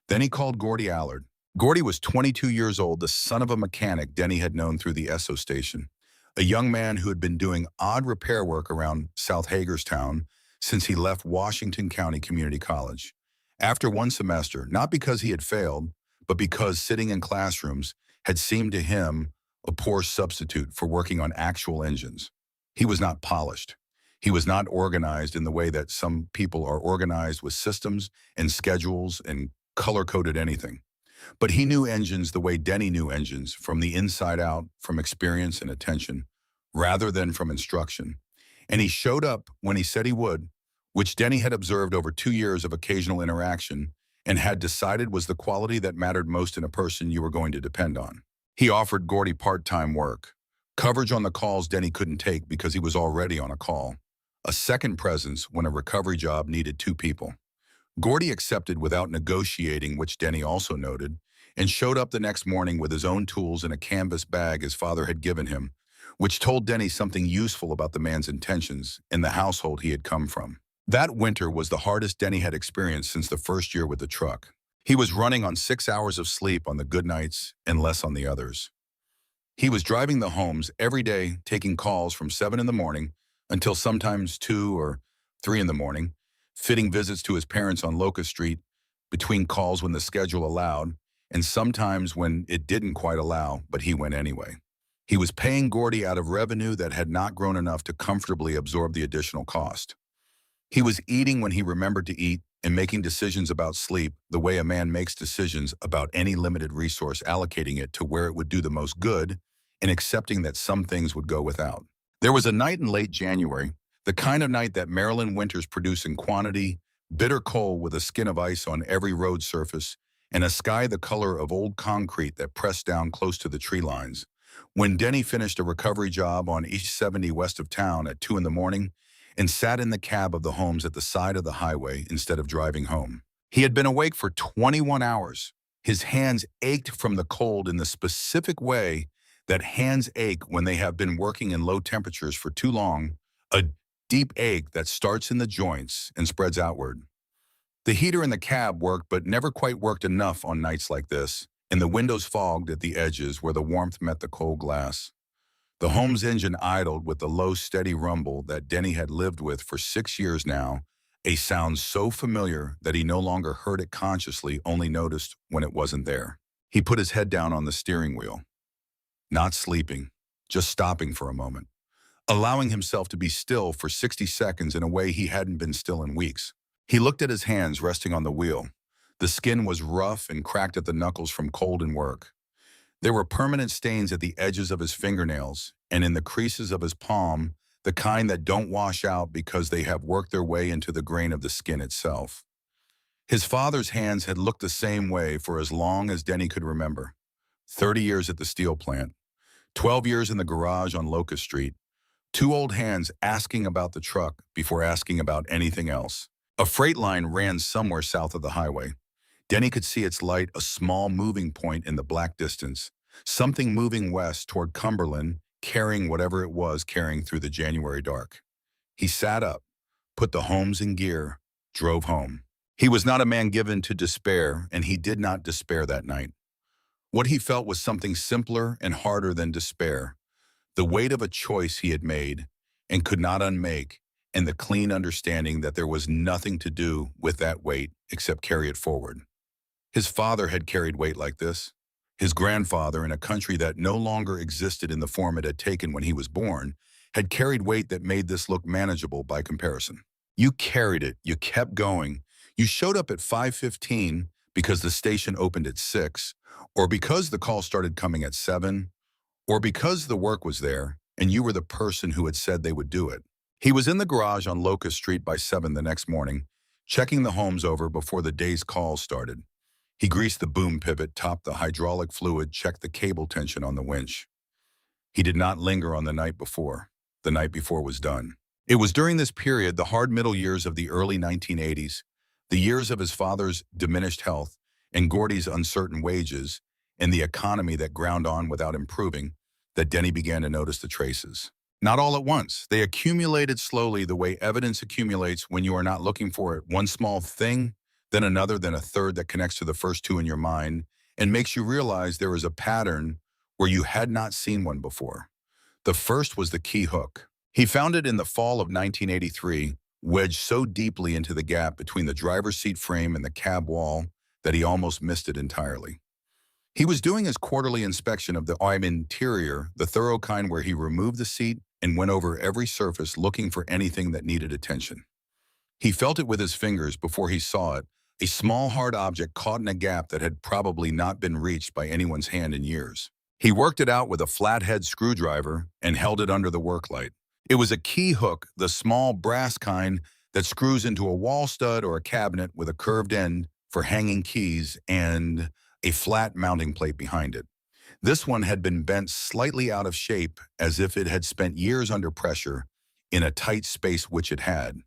Then he called Gordy Allard. Gordy was 22 years old, the son of a mechanic Denny had known through the Esso station, a young man who had been doing odd repair work around South Hagerstown since he left Washington County Community College. After one semester, not because he had failed, but because sitting in classrooms had seemed to him a poor substitute for working on actual engines. He was not polished. He was not organized in the way that some people are organized with systems and schedules and color-coded anything. But he knew engines the way Denny knew engines, from the inside out, from experience and attention, rather than from instruction. And he showed up when he said he would, which Denny had observed over 2 years of occasional interaction and had decided was the quality that mattered most in a person you were going to depend on. He offered Gordy part-time work, coverage on the calls Denny couldn't take because he was already on a call, a second presence when a recovery job needed 2 people. Gordy accepted without negotiating, which Denny also noted, and showed up the next morning with his own tools in a canvas bag his father had given him, which told Denny something useful about the man's intentions and the household he had come from. That winter was the hardest Denny had experienced since the first year with the truck. He was running on 6 hours of sleep on the good nights and less on the others. He was driving the homes every day, taking calls from 7 in the morning until sometimes 2 or 3 in the morning, fitting visits to his parents on Locust Street between calls when the schedule allowed, and sometimes when it didn't quite allow, but he went anyway. He was paying Gordy out of revenue that had not grown enough to comfortably absorb the additional cost. He was eating when he remembered to eat and making decisions about sleep the way a man makes decisions about any limited resource, allocating it to where it would do the most good and accepting that some things would go without. There was a night in late January, the kind of night that Maryland winters produce in quantity, bitter cold with a skin of ice on every road surface, and a sky the color of old concrete that pressed down close to the tree lines. When Denny finished a recovery job on East 70 west of town at 2 in the morning and sat in the cab of the homes at the side of the highway instead of driving home. He had been awake for 21 hours. His hands ached from the cold in the specific way that hands ache when they have been working in low temperatures for too long, a deep ache that starts in the joints and spreads outward. The heater in the cab worked but never quite worked enough on nights like this, and the windows fogged at the edges where the warmth met the cold glass. The home's engine idled with the low, steady rumble that Denny had lived with for 6 years now, a sound so familiar that he no longer heard it consciously, only noticed when it wasn't there. He put his head down on the steering wheel, not sleeping, just stopping for a moment, allowing himself to be still for 60 seconds in a way he hadn't been still in weeks. He looked at his hands resting on the wheel. The skin was rough and cracked at the knuckles from cold and work. There were permanent stains at the edges of his fingernails and in the creases of his palm, the kind that don't wash out because they have worked their way into the grain of the skin itself. His father's hands had looked the same way for as long as Denny could remember. 30 years at the steel plant, 12 years in the garage on Locust Street, two old hands asking about the truck before asking about anything else. A freight line ran somewhere south of the highway. Denny could see its light, a small moving point in the black distance, something moving west toward Cumberland, carrying whatever it was carrying through the January dark. He sat up, put the homes in gear, drove home. He was not a man given to despair, and he did not despair that night. What he felt was something simpler and harder than despair, the weight of a choice he had made and could not unmake, and the clean understanding that there was nothing to do with that weight except carry it forward. His father had carried weight like this. His grandfather, in a country that no longer existed in the form it had taken when he was born, had carried weight that made this look manageable by comparison. You carried it, you kept going. You showed up at 5:15 because the station opened at 6, or because the call started coming at 7, or because the work was there and you were the person who had said they would do it. He was in the garage on Locust Street by 7 the next morning, checking the homes over before the day's calls started. He greased the boom pivot, topped the hydraulic fluid, checked the cable tension on the winch. He did not linger on the night before. The night before was done. It was during this period, the hard middle years of the early 1980s, the years of his father's diminished health and Gordy's uncertain wages and the economy that ground on without improving, that Denny began to notice the traces. Not all at once. They accumulated slowly the way evidence accumulates when you are not looking for it. One small thing, then another, then a third that connects to the first two in your mind and makes you realize there is a pattern where you had not seen one before. The first was the key hook. He found it in the fall of 1983, wedged so deeply into the gap between the driver's seat frame and the cab wall that he almost missed it entirely. He was doing his quarterly inspection of the interior, the thorough kind where he removed the seat and went over every surface looking for anything that needed attention. He felt it with his fingers before he saw it, a small hard object caught in a gap that had probably not been reached by anyone's hand in years. He worked it out with a flathead screwdriver and held it under the work light. It was a key hook, the small brass kind that screws into a wall stud or a cabinet with a curved end for hanging keys and a flat mounting plate behind it. This one had been bent slightly out of shape as if it had spent years under pressure in a tight space, which it had.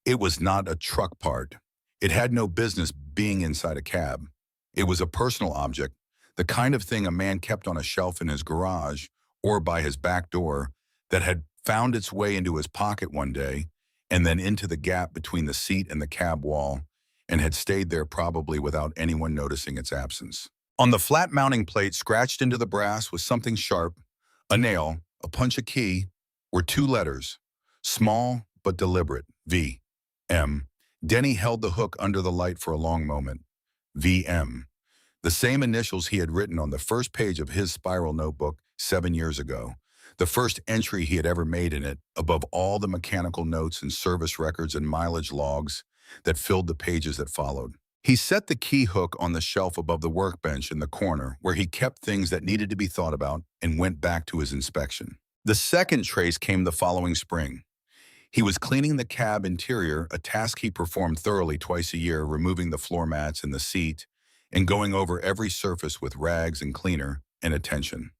It was not a truck part. It had no business being inside a cab. It was a personal object, the kind of thing a man kept on a shelf in his garage or by his back door that had found its way into his pocket one day and then into the gap between the seat and the cab wall and had stayed there probably without anyone noticing its absence. On the flat mounting plate scratched into the brass was something sharp, a nail, a punch, a key, were two letters, small but deliberate, V, M. Denny held the hook under the light for a long moment. VM. The same initials he had written on the first page of his spiral notebook, 7 years ago. The first entry he had ever made in it, above all the mechanical notes and service records and mileage logs that filled the pages that followed. He set the key hook on the shelf above the workbench in the corner where he kept things that needed to be thought about and went back to his inspection. The second trace came the following spring. He was cleaning the cab interior, a task he performed thoroughly twice a year, removing the floor mats and the seat, and going over every surface with rags and cleaner and attention.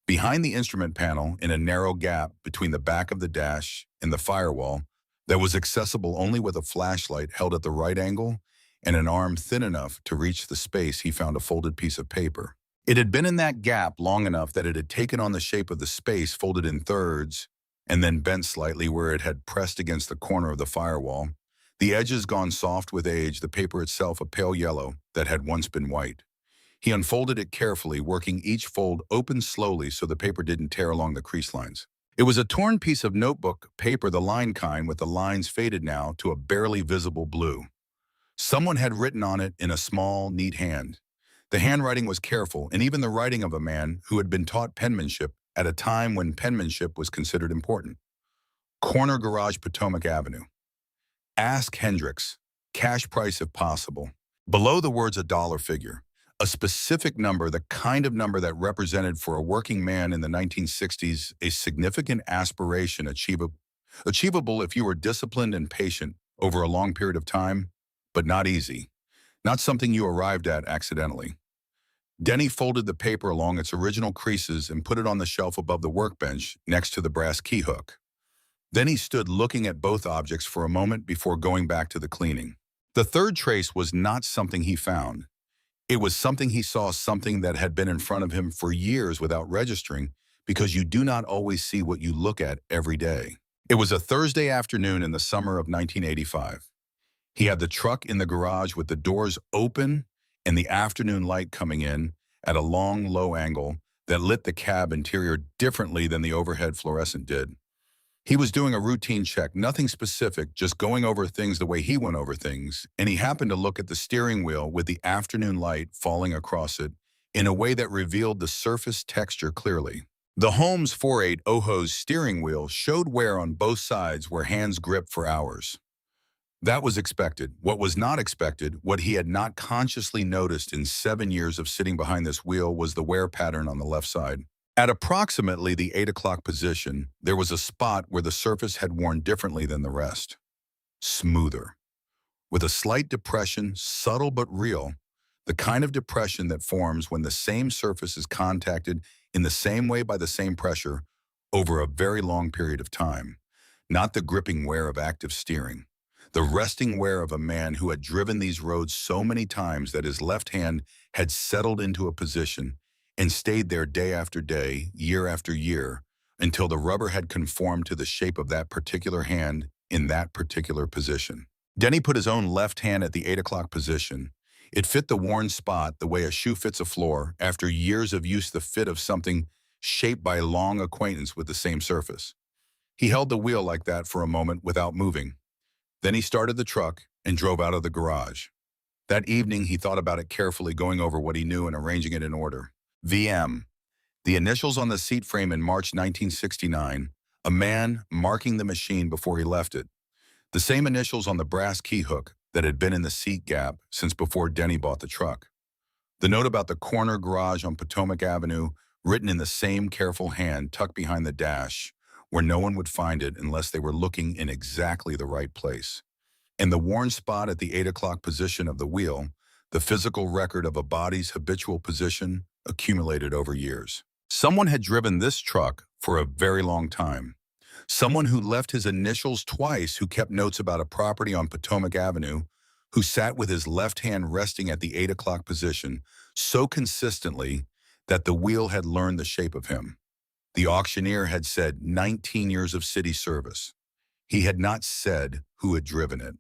Behind the instrument panel, in a narrow gap between the back of the dash and the firewall that was accessible only with a flashlight held at the right angle and an arm thin enough to reach the space, he found a folded piece of paper. It had been in that gap long enough that it had taken on the shape of the space, folded in thirds, and then bent slightly where it had pressed against the corner of the firewall. The edges gone soft with age, the paper itself a pale yellow that had once been white. He unfolded it carefully, working each fold open slowly so the paper didn't tear along the crease lines. It was a torn piece of notebook paper, the line kind, with the lines faded now to a barely visible blue. Someone had written on it in a small, neat hand. The handwriting was careful, and even the writing of a man who had been taught penmanship at a time when penmanship was considered important. Corner garage, Potomac Avenue. Ask Hendricks. Cash price if possible. Below the words, a dollar figure. A specific number, the kind of number that represented for a working man in the 1960s a significant aspiration achievable if you were disciplined and patient over a long period of time, but not easy. Not something you arrived at accidentally. Denny folded the paper along its original creases and put it on the shelf above the workbench next to the brass key hook. Then he stood looking at both objects for a moment before going back to the cleaning. The third trace was not something he found. It was something he saw, something that had been in front of him for years without registering, because you do not always see what you look at every day. It was a Thursday afternoon in the summer of 1985. He had the truck in the garage with the doors open and the afternoon light coming in at a long, low angle that lit the cab interior differently than the overhead fluorescent did. He was doing a routine check, nothing specific, just going over things the way he went over things, and he happened to look at the steering wheel with the afternoon light falling across it in a way that revealed the surface texture clearly. The Holmes 4.8 Oho's steering wheel showed wear on both sides where hands gripped for hours. That was expected. What was not expected, what he had not consciously noticed in 7 years of sitting behind this wheel, was the wear pattern on the left side. At approximately the 8 o'clock position, there was a spot where the surface had worn differently than the rest. Smoother. With a slight depression, subtle but real, the kind of depression that forms when the same surface is contacted in the same way by the same pressure over a very long period of time. Not the gripping wear of active steering. The resting wear of a man who had driven these roads so many times that his left hand had settled into a position and stayed there day after day, year after year, until the rubber had conformed to the shape of that particular hand in that particular position. Denny put his own left hand at the 8 o'clock position. It fit the worn spot the way a shoe fits a floor after years of use, the fit of something shaped by long acquaintance with the same surface. He held the wheel like that for a moment without moving. Then he started the truck and drove out of the garage. That evening, he thought about it carefully, going over what he knew and arranging it in order. VM. The initials on the seat frame in March 1969, a man marking the machine before he left it. The same initials on the brass key hook that had been in the seat gap since before Denny bought the truck. The note about the corner garage on Potomac Avenue, written in the same careful hand tucked behind the dash, where no one would find it unless they were looking in exactly the right place. And the worn spot at the 8 o'clock position of the wheel, the physical record of a body's habitual position accumulated over years. Someone had driven this truck for a very long time. Someone who left his initials twice, who kept notes about a property on Potomac Avenue, who sat with his left hand resting at the 8 o'clock position so consistently that the wheel had learned the shape of him. The auctioneer had said 19 years of city service. He had not said who had driven it.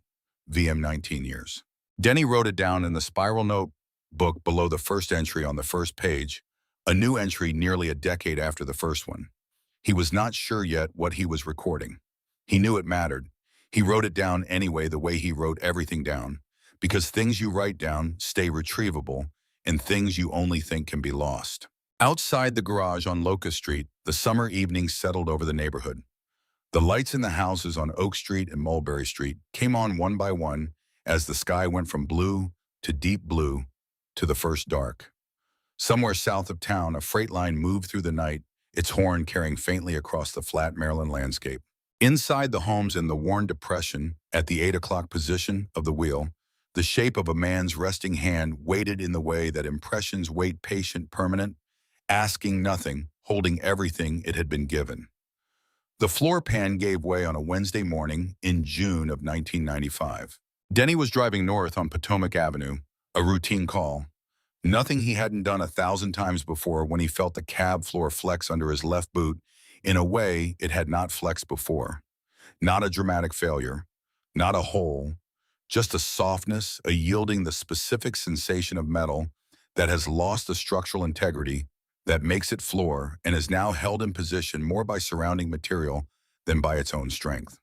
VM 19 years. Denny wrote it down in the spiral notebook below the first entry on the first page, a new entry nearly a decade after the first one. He was not sure yet what he was recording. He knew it mattered. He wrote it down anyway, the way he wrote everything down, because things you write down stay retrievable and things you only think can be lost. Outside the garage on Locust Street, the summer evenings settled over the neighborhood. The lights in the houses on Oak Street and Mulberry Street came on one by one as the sky went from blue to deep blue to the first dark. Somewhere south of town, a freight line moved through the night, its horn carrying faintly across the flat Maryland landscape. Inside the homes in the worn depression, at the 8 o'clock position of the wheel, the shape of a man's resting hand waited in the way that impressions wait patient, permanent, asking nothing, holding everything it had been given. The floor pan gave way on a Wednesday morning in June of 1995. Denny was driving north on Potomac Avenue, a routine call. Nothing he hadn't done 1,000 times before when he felt the cab floor flex under his left boot in a way it had not flexed before. Not a dramatic failure, not a hole, just a softness, a yielding, the specific sensation of metal that has lost the structural integrity that makes it floor and is now held in position more by surrounding material than by its own strength.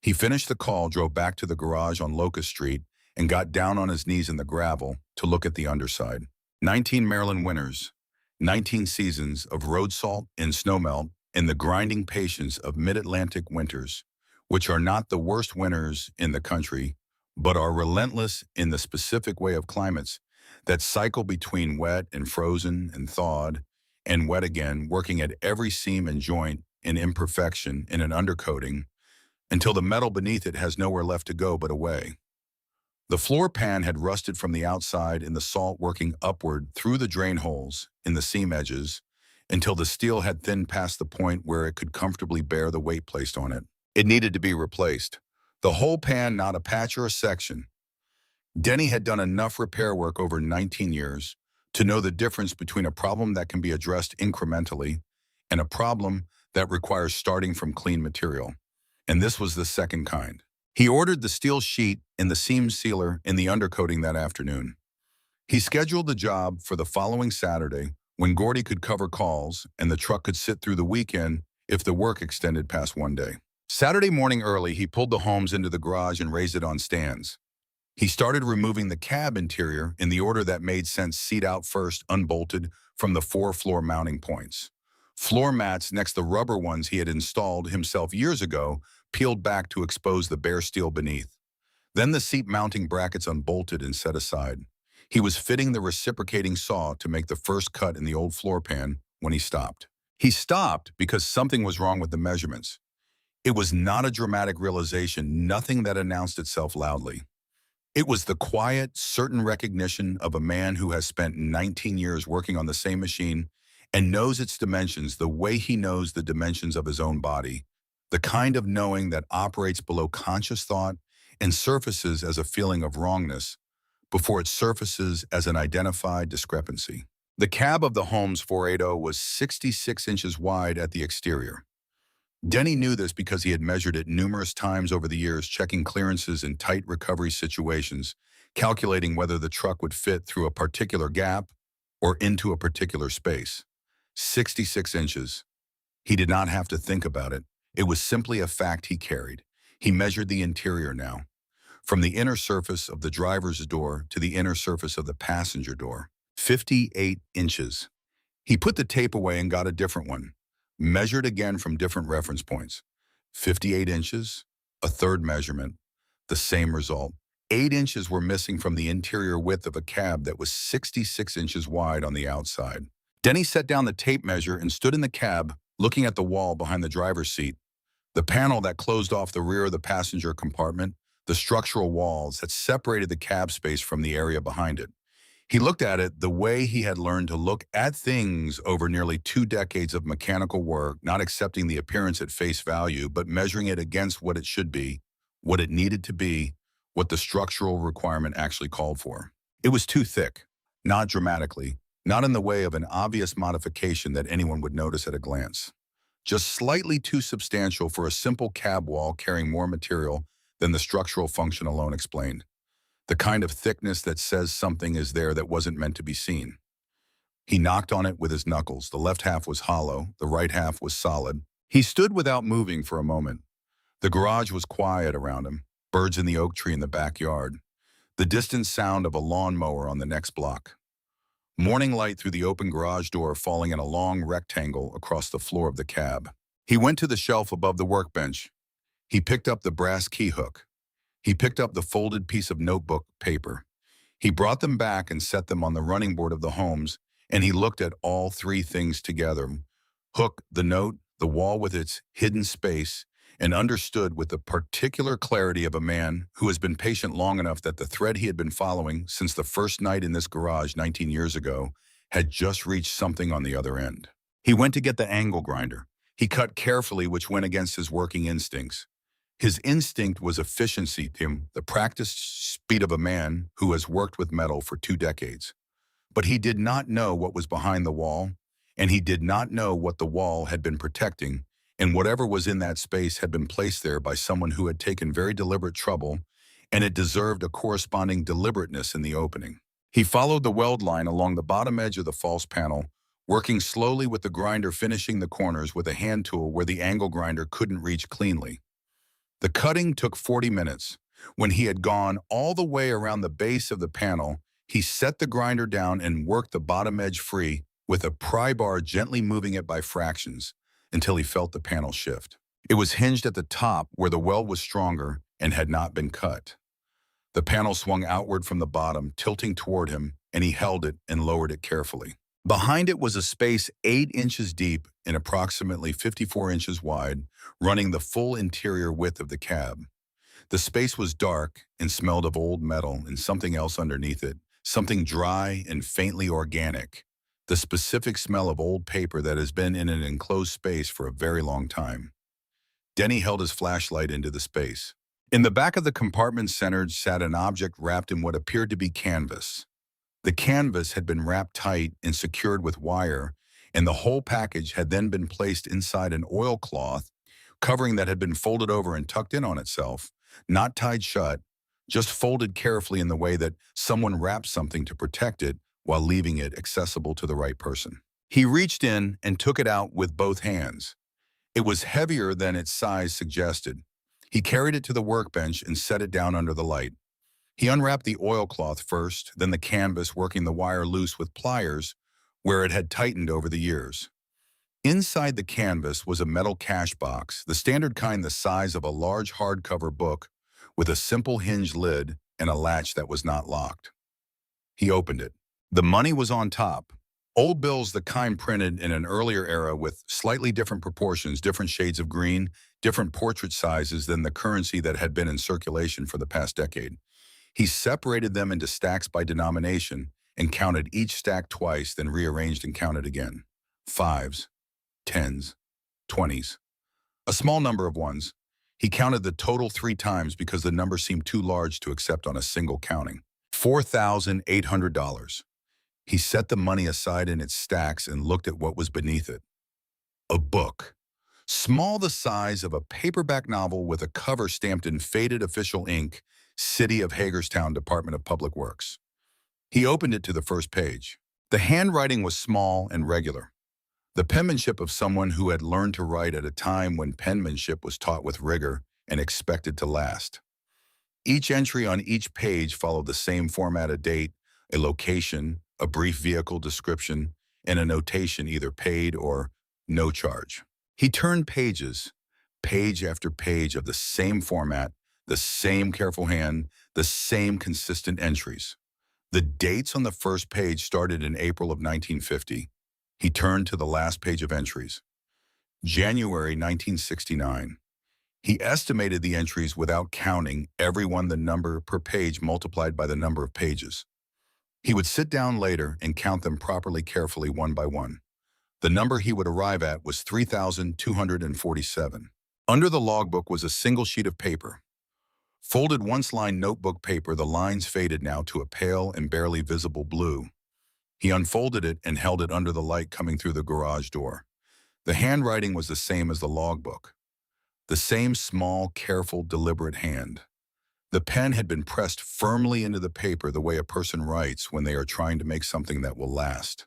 He finished the call, drove back to the garage on Locust Street, and got down on his knees in the gravel to look at the underside. 19 Maryland winters, 19 seasons of road salt and snowmelt, and the grinding patience of mid-Atlantic winters, which are not the worst winters in the country, but are relentless in the specific way of climates that cycle between wet and frozen and thawed and wet again, working at every seam and joint and imperfection in an undercoating until the metal beneath it has nowhere left to go but away. The floor pan had rusted from the outside in the salt working upward through the drain holes in the seam edges until the steel had thinned past the point where it could comfortably bear the weight placed on it. It needed to be replaced. The whole pan, not a patch or a section. Denny had done enough repair work over 19 years to know the difference between a problem that can be addressed incrementally and a problem that requires starting from clean material. And this was the second kind. He ordered the steel sheet and the seam sealer in the undercoating that afternoon. He scheduled the job for the following Saturday when Gordy could cover calls and the truck could sit through the weekend if the work extended past one day. Saturday morning early, he pulled the homes into the garage and raised it on stands. He started removing the cab interior in the order that made sense: seat out first, unbolted from the 4 floor mounting points. Floor mats next the rubber ones he had installed himself years ago peeled back to expose the bare steel beneath. Then the seat mounting brackets unbolted and set aside. He was fitting the reciprocating saw to make the first cut in the old floor pan when he stopped. He stopped because something was wrong with the measurements. It was not a dramatic realization, nothing that announced itself loudly. It was the quiet, certain recognition of a man who has spent 19 years working on the same machine and knows its dimensions the way he knows the dimensions of his own body, the kind of knowing that operates below conscious thought and surfaces as a feeling of wrongness before it surfaces as an identified discrepancy. The cab of the Holmes 480 was 66 inches wide at the exterior. Denny knew this because he had measured it numerous times over the years, checking clearances in tight recovery situations, calculating whether the truck would fit through a particular gap or into a particular space. 66 inches. He did not have to think about it. It was simply a fact he carried. He measured the interior now, from the inner surface of the driver's door to the inner surface of the passenger door. 58 inches. He put the tape away and got a different one. Measured again from different reference points. 58 inches, a third measurement, the same result. 8 inches were missing from the interior width of a cab that was 66 inches wide on the outside. Denny set down the tape measure and stood in the cab, looking at the wall behind the driver's seat, the panel that closed off the rear of the passenger compartment, the structural walls that separated the cab space from the area behind it. He looked at it the way he had learned to look at things over nearly 2 decades of mechanical work, not accepting the appearance at face value, but measuring it against what it should be, what it needed to be, what the structural requirement actually called for. It was too thick, not dramatically, not in the way of an obvious modification that anyone would notice at a glance. Just slightly too substantial for a simple cab wall carrying more material than the structural function alone explained. The kind of thickness that says something is there that wasn't meant to be seen. He knocked on it with his knuckles. The left half was hollow, the right half was solid. He stood without moving for a moment. The garage was quiet around him, birds in the oak tree in the backyard, the distant sound of a lawnmower on the next block. morning light through the open garage door falling in a long rectangle across the floor of the cab. He went to the shelf above the workbench. He picked up the brass key hook. He picked up the folded piece of notebook paper. He brought them back and set them on the running board of the homes, and he looked at all three things together. Hook, the note, the wall with its hidden space, and understood with the particular clarity of a man who has been patient long enough that the thread he had been following since the first night in this garage 19 years ago had just reached something on the other end. He went to get the angle grinder. He cut carefully, which went against his working instincts. His instinct was efficiency, the practiced speed of a man who has worked with metal for 2 decades. But he did not know what was behind the wall, and he did not know what the wall had been protecting, and whatever was in that space had been placed there by someone who had taken very deliberate trouble, and it deserved a corresponding deliberateness in the opening. He followed the weld line along the bottom edge of the false panel, working slowly with the grinder, finishing the corners with a hand tool where the angle grinder couldn't reach cleanly. The cutting took 40 minutes. When he had gone all the way around the base of the panel, he set the grinder down and worked the bottom edge free with a pry bar, gently moving it by fractions until he felt the panel shift. It was hinged at the top where the weld was stronger and had not been cut. The panel swung outward from the bottom, tilting toward him, and he held it and lowered it carefully. Behind it was a space 8 inches deep and approximately 54 inches wide, running the full interior width of the cab. The space was dark and smelled of old metal and something else underneath it, something dry and faintly organic, the specific smell of old paper that has been in an enclosed space for a very long time. Denny held his flashlight into the space. In the back of the compartment centered sat an object wrapped in what appeared to be canvas. The canvas had been wrapped tight and secured with wire, and the whole package had then been placed inside an oilcloth covering that had been folded over and tucked in on itself, not tied shut, just folded carefully in the way that someone wraps something to protect it while leaving it accessible to the right person. He reached in and took it out with both hands. It was heavier than its size suggested. He carried it to the workbench and set it down under the light. He unwrapped the oilcloth first, then the canvas, working the wire loose with pliers where it had tightened over the years. Inside the canvas was a metal cash box, the standard kind the size of a large hardcover book, with a simple hinged lid and a latch that was not locked. He opened it. The money was on top. Old bills, the kind printed in an earlier era with slightly different proportions, different shades of green, different portrait sizes than the currency that had been in circulation for the past decade. He separated them into stacks by denomination and counted each stack twice, then rearranged and counted again. 5s, 10s, 20s, a small number of ones. He counted the total 3 times because the number seemed too large to accept on a single counting. $4,800. He set the money aside in its stacks and looked at what was beneath it. A book. Small, the size of a paperback novel, with a cover stamped in faded official ink, City of Hagerstown, Department of Public Works. He opened it to the first page. The handwriting was small and regular, the penmanship of someone who had learned to write at a time when penmanship was taught with rigor and expected to last. Each entry on each page followed the same format: a date, a location, a brief vehicle description, and a notation, either paid or no charge. He turned pages, page after page of the same format, the same careful hand, the same consistent entries. The dates on the first page started in April of 1950. He turned to the last page of entries. January 1969. He estimated the entries without counting every one, the number per page multiplied by the number of pages. He would sit down later and count them properly, carefully, one by one. The number he would arrive at was 3,247. Under the logbook was a single sheet of paper. Folded once-lined notebook paper, the lines faded now to a pale and barely visible blue. He unfolded it and held it under the light coming through the garage door. The handwriting was the same as the logbook. The same small, careful, deliberate hand. The pen had been pressed firmly into the paper the way a person writes when they are trying to make something that will last.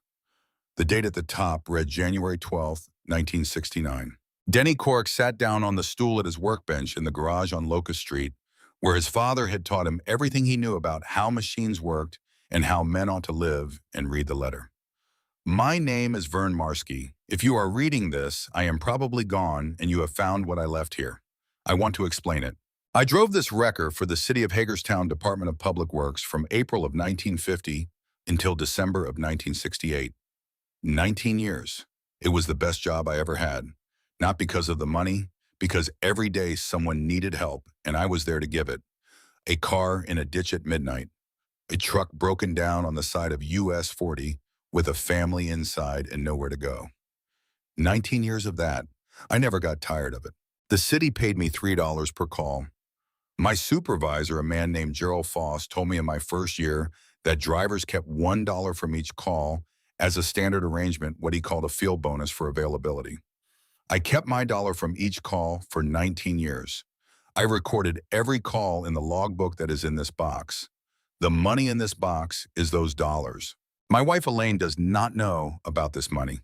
The date at the top read January 12, 1969. Denny Cork sat down on the stool at his workbench in the garage on Locust Street, where his father had taught him everything he knew about how machines worked and how men ought to live, and read the letter. My name is Vern Marsky. If you are reading this, I am probably gone and you have found what I left here. I want to explain it. I drove this wrecker for the City of Hagerstown Department of Public Works from April of 1950 until December of 1968. 19 years. It was the best job I ever had. Not because of the money, because every day someone needed help and I was there to give it. A car in a ditch at midnight. A truck broken down on the side of US 40 with a family inside and nowhere to go. 19 years of that. I never got tired of it. The city paid me $3 per call. My supervisor, a man named Gerald Foss, told me in my first year that drivers kept $1 from each call as a standard arrangement, what he called a field bonus for availability. I kept my dollar from each call for 19 years. I recorded every call in the logbook that is in this box. The money in this box is those dollars. My wife Elaine does not know about this money.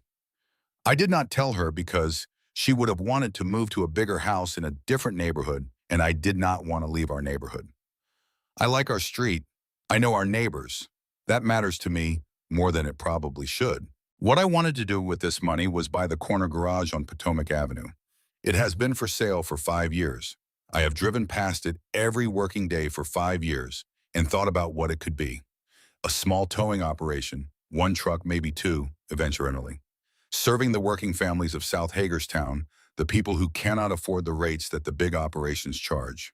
I did not tell her because she would have wanted to move to a bigger house in a different neighborhood, and I did not want to leave our neighborhood. I like our street. I know our neighbors. That matters to me more than it probably should. What I wanted to do with this money was buy the corner garage on Potomac Avenue. It has been for sale for 5 years. I have driven past it every working day for 5 years and thought about what it could be. A small towing operation, 1 truck, maybe 2, eventually. Serving the working families of South Hagerstown, the people who cannot afford the rates that the big operations charge.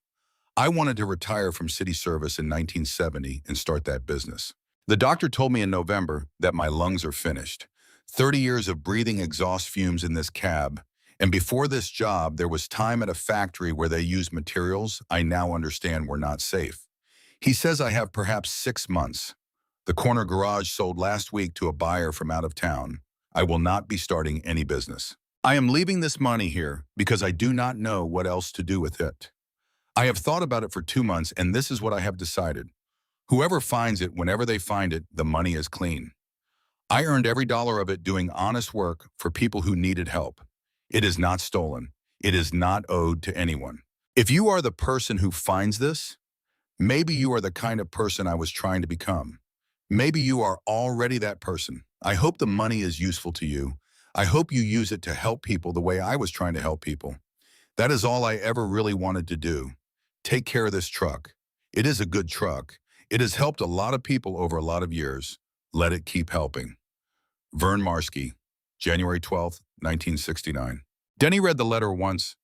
I wanted to retire from city service in 1970 and start that business. The doctor told me in November that my lungs are finished. 30 years of breathing exhaust fumes in this cab, and before this job, there was time at a factory where they used materials I now understand were not safe. He says I have perhaps 6 months. The corner garage sold last week to a buyer from out of town. I will not be starting any business. I am leaving this money here because I do not know what else to do with it. I have thought about it for 2 months, and this is what I have decided. Whoever finds it, whenever they find it, the money is clean. I earned every dollar of it doing honest work for people who needed help. It is not stolen. It is not owed to anyone. If you are the person who finds this, maybe you are the kind of person I was trying to become. Maybe you are already that person. I hope the money is useful to you. I hope you use it to help people the way I was trying to help people. That is all I ever really wanted to do. Take care of this truck. It is a good truck. It has helped a lot of people over a lot of years. Let it keep helping. Vern Marsky, January 12th, 1969. Denny read the letter once.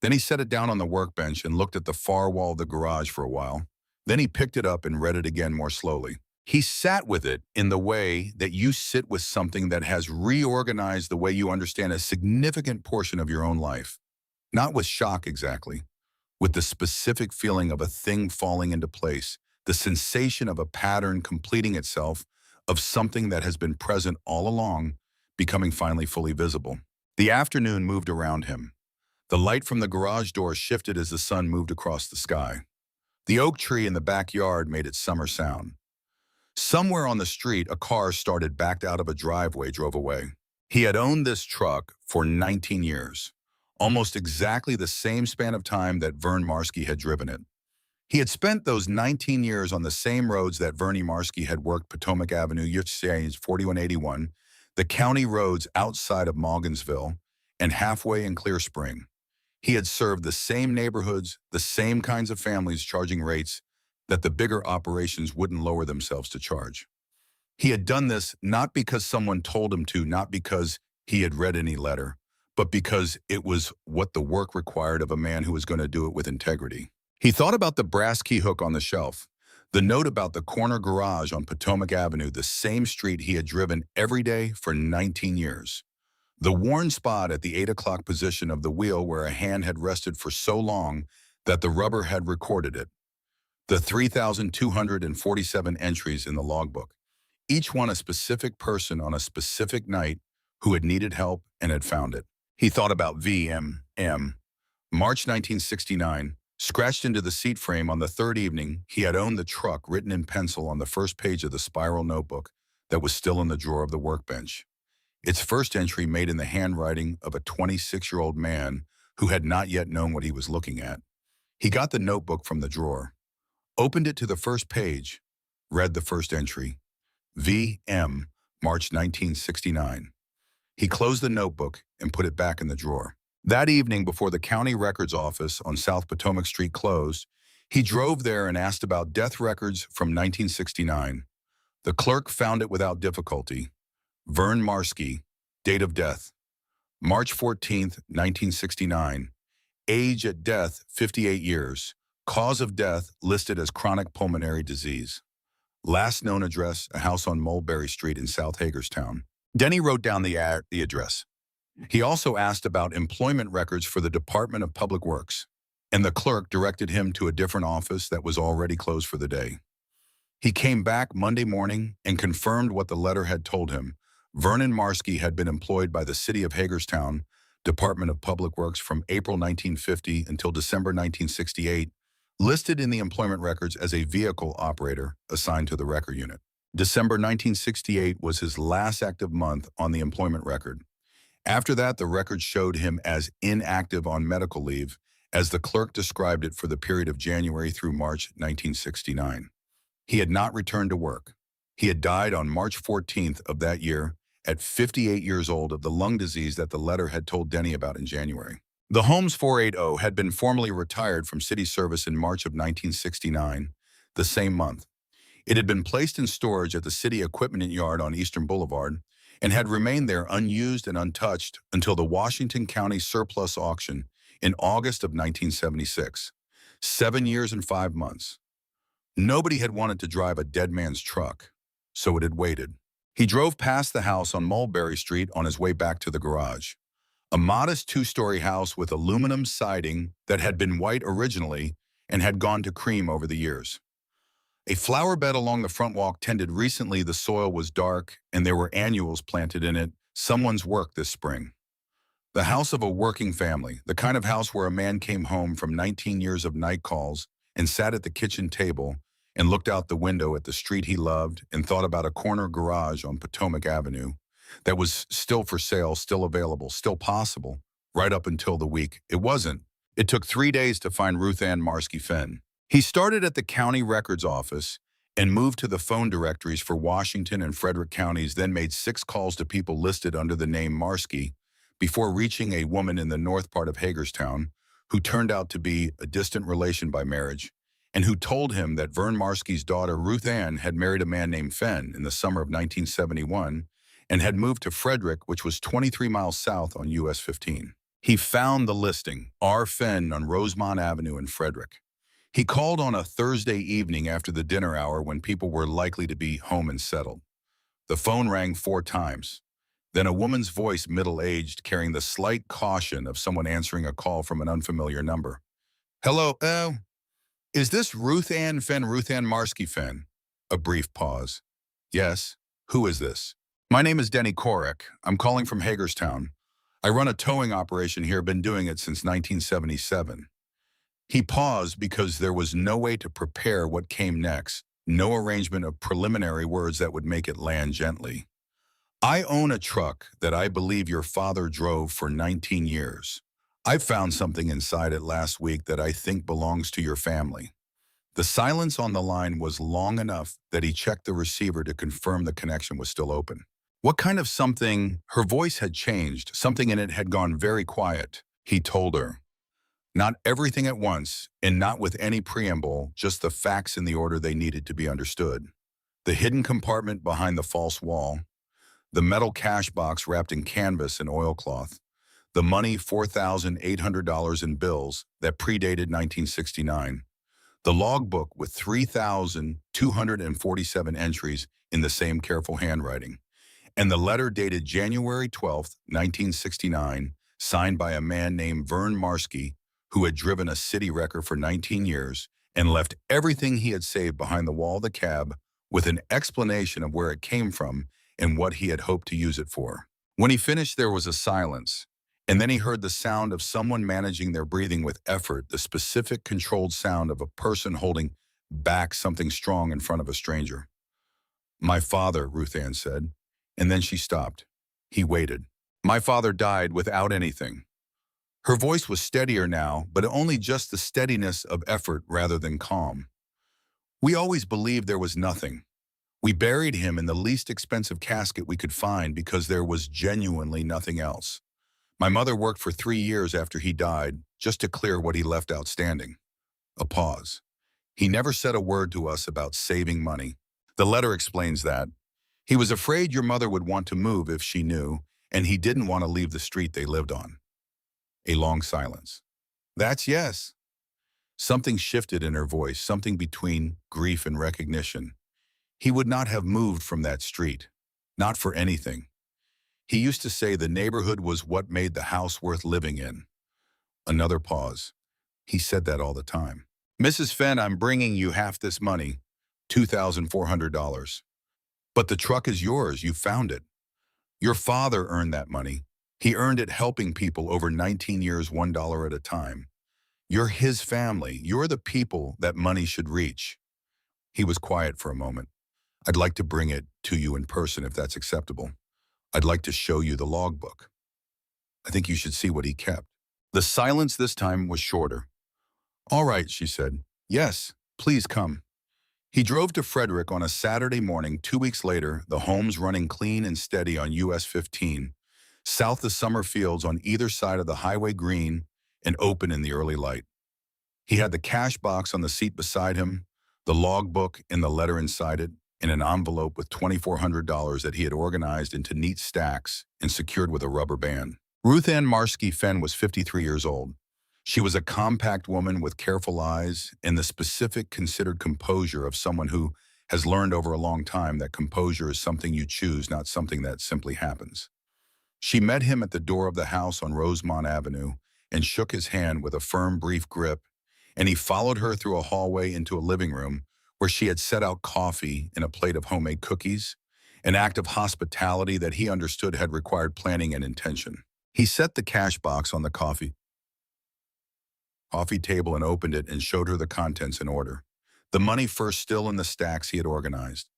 Then he set it down on the workbench and looked at the far wall of the garage for a while. Then he picked it up and read it again more slowly. He sat with it in the way that you sit with something that has reorganized the way you understand a significant portion of your own life. Not with shock exactly, with the specific feeling of a thing falling into place, the sensation of a pattern completing itself, of something that has been present all along, becoming finally fully visible. The afternoon moved around him. The light from the garage door shifted as the sun moved across the sky. The oak tree in the backyard made its summer sound. Somewhere on the street, a car started, backed out of a driveway, drove away. He had owned this truck for 19 years, almost exactly the same span of time that Vern Marsky had driven it. He had spent those 19 years on the same roads that Vernie Marsky had worked: Potomac Avenue, USA 4181, the county roads outside of Morgansville, and halfway in Clear Spring. He had served the same neighborhoods, the same kinds of families, charging rates that the bigger operations wouldn't lower themselves to charge. He had done this not because someone told him to, not because he had read any letter, but because it was what the work required of a man who was going to do it with integrity. He thought about the brass key hook on the shelf, the note about the corner garage on Potomac Avenue, the same street he had driven every day for 19 years. The worn spot at the 8 o'clock position of the wheel where a hand had rested for so long that the rubber had recorded it. The 3,247 entries in the logbook, each one a specific person on a specific night who had needed help and had found it. He thought about V.M.M. March 1969, scratched into the seat frame on the third evening he had owned the truck, written in pencil on the first page of the spiral notebook that was still in the drawer of the workbench. Its first entry made in the handwriting of a 26-year-old man who had not yet known what he was looking at. He got the notebook from the drawer, opened it to the first page. read the first entry, V.M., March 1969. He closed the notebook and put it back in the drawer. That evening, before the county records office on South Potomac Street closed, he drove there and asked about death records from 1969. The clerk found it without difficulty. Vern Marsky, date of death, March 14, 1969. Age at death, 58 years. Cause of death listed as chronic pulmonary disease. Last known address, a house on Mulberry Street in South Hagerstown. Denny wrote down the address. He also asked about employment records for the Department of Public Works, and the clerk directed him to a different office that was already closed for the day. He came back Monday morning and confirmed what the letter had told him. Vernon Marsky had been employed by the City of Hagerstown Department of Public Works from April 1950 until December 1968, listed in the employment records as a vehicle operator assigned to the record unit. December 1968 was his last active month on the employment record. After that, the record showed him as inactive on medical leave, as the clerk described it for the period of January through March 1969. He had not returned to work. He had died on March 14th of that year, at 58 years old, of the lung disease that the letter had told Denny about in January. The Holmes 480 had been formally retired from city service in March of 1969, the same month. It had been placed in storage at the city equipment yard on Eastern Boulevard and had remained there unused and untouched until the Washington County surplus auction in August of 1976. 7 years and 5 months. Nobody had wanted to drive a dead man's truck, so it had waited. He drove past the house on Mulberry Street on his way back to the garage. A modest 2-story house with aluminum siding that had been white originally and had gone to cream over the years. A flower bed along the front walk tended recently. The soil was dark and there were annuals planted in it, someone's work this spring. The house of a working family, the kind of house where a man came home from 19 years of night calls and sat at the kitchen table and looked out the window at the street he loved and thought about a corner garage on Potomac Avenue that was still for sale, still available, still possible, right up until the week it wasn't. It took 3 days to find Ruth Ann Marsky Fenn. He started at the county records office and moved to the phone directories for Washington and Frederick counties, then made 6 calls to people listed under the name Marsky before reaching a woman in the north part of Hagerstown who turned out to be a distant relation by marriage, and who told him that Vern Marsky's daughter, Ruth Ann, had married a man named Fenn in the summer of 1971 and had moved to Frederick, which was 23 miles south on US 15. He found the listing, R. Fenn on Rosemont Avenue in Frederick. He called on a Thursday evening after the dinner hour when people were likely to be home and settled. The phone rang 4 times. Then a woman's voice, middle-aged, carrying the slight caution of someone answering a call from an unfamiliar number. "Hello, is this Ruth Ann Fenn, Ruth Ann Marsky Fenn?" A brief pause. "Yes. Who is this?" "My name is Denny Korek. I'm calling from Hagerstown. I run a towing operation here, been doing it since 1977. He paused because there was no way to prepare what came next, no arrangement of preliminary words that would make it land gently. "I own a truck that I believe your father drove for 19 years. I found something inside it last week that I think belongs to your family." The silence on the line was long enough that he checked the receiver to confirm the connection was still open. "What kind of something?" Her voice had changed. Something in it had gone very quiet. He told her. Not everything at once, and not with any preamble, just the facts in the order they needed to be understood. The hidden compartment behind the false wall, the metal cash box wrapped in canvas and oilcloth, the money, $4,800 in bills that predated 1969, the logbook with 3,247 entries in the same careful handwriting, and the letter dated January 12, 1969, signed by a man named Vern Marsky, who had driven a city wrecker for 19 years and left everything he had saved behind the wall of the cab with an explanation of where it came from and what he had hoped to use it for. When he finished, there was a silence, and then he heard the sound of someone managing their breathing with effort, the specific controlled sound of a person holding back something strong in front of a stranger. "My father," Ruth Ann said, and then she stopped. He waited. "My father died without anything." Her voice was steadier now, but only just the steadiness of effort rather than calm. We always believed there was nothing. We buried him in the least expensive casket we could find because there was genuinely nothing else. My mother worked for 3 years after he died just to clear what he left outstanding. A pause. He never said a word to us about saving money. The letter explains that. He was afraid your mother would want to move if she knew, and he didn't want to leave the street they lived on. A long silence. That's yes. Something shifted in her voice, something between grief and recognition. He would not have moved from that street. Not for anything. He used to say the neighborhood was what made the house worth living in. Another pause. He said that all the time. Mrs. Fenn, I'm bringing you half this money, $2,400. But the truck is yours. You found it. Your father earned that money. He earned it helping people over 19 years, $1 at a time. You're his family. You're the people that money should reach. He was quiet for a moment. I'd like to bring it to you in person if that's acceptable. I'd like to show you the logbook. I think you should see what he kept. The silence this time was shorter. All right, she said. Yes, please come. He drove to Frederick on a Saturday morning 2 weeks later, the homes running clean and steady on US 15, south of summer fields on either side of the highway green and open in the early light. He had the cash box on the seat beside him, the logbook and the letter inside it, in an envelope with $2,400 that he had organized into neat stacks and secured with a rubber band. Ruth Ann Marsky Fenn was 53 years old. She was a compact woman with careful eyes and the specific considered composure of someone who has learned over a long time that composure is something you choose, not something that simply happens. She met him at the door of the house on Rosemont Avenue and shook his hand with a firm, brief grip, and he followed her through a hallway into a living room where she had set out coffee and a plate of homemade cookies, an act of hospitality that he understood had required planning and intention. He set the cash box on the coffee table and opened it and showed her the contents in order. The money first still in the stacks he had organized.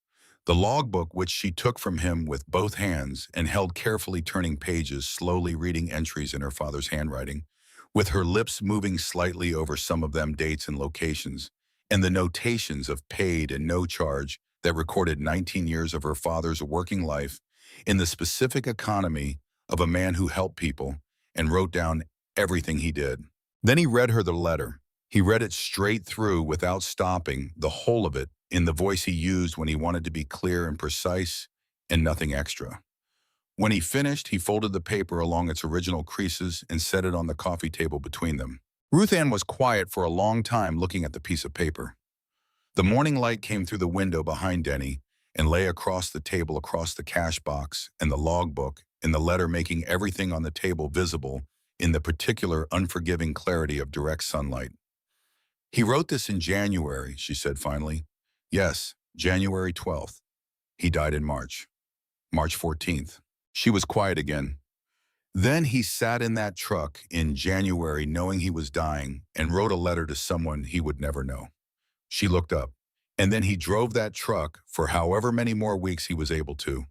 The logbook, which she took from him with both hands and held carefully, turning pages, slowly reading entries in her father's handwriting, with her lips moving slightly over some of them, dates and locations, and the notations of paid and no charge that recorded 19 years of her father's working life in the specific economy of a man who helped people and wrote down everything he did. Then he read her the letter. He read it straight through without stopping, the whole of it, in the voice he used when he wanted to be clear and precise and nothing extra. When he finished, he folded the paper along its original creases and set it on the coffee table between them. Ruth Ann was quiet for a long time looking at the piece of paper. The morning light came through the window behind Denny and lay across the table, across the cash box and the logbook and the letter, making everything on the table visible in the particular unforgiving clarity of direct sunlight. He wrote this in January, she said finally. Yes, January 12th. He died in March 14th. She was quiet again. Then he sat in that truck in January knowing he was dying and wrote a letter to someone he would never know. She looked up. And then he drove that truck for however many more weeks he was able to.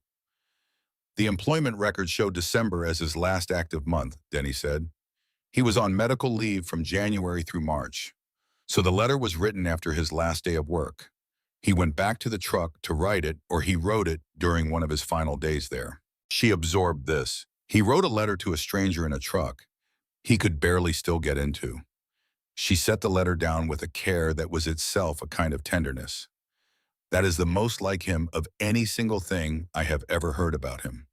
The employment record showed December as his last active month, Denny said. He was on medical leave from January through March. So the letter was written after his last day of work. He went back to the truck to write it, or he wrote it during one of his final days there. She absorbed this. He wrote a letter to a stranger in a truck he could barely still get into. She set the letter down with a care that was itself a kind of tenderness. That is the most like him of any single thing I have ever heard about him.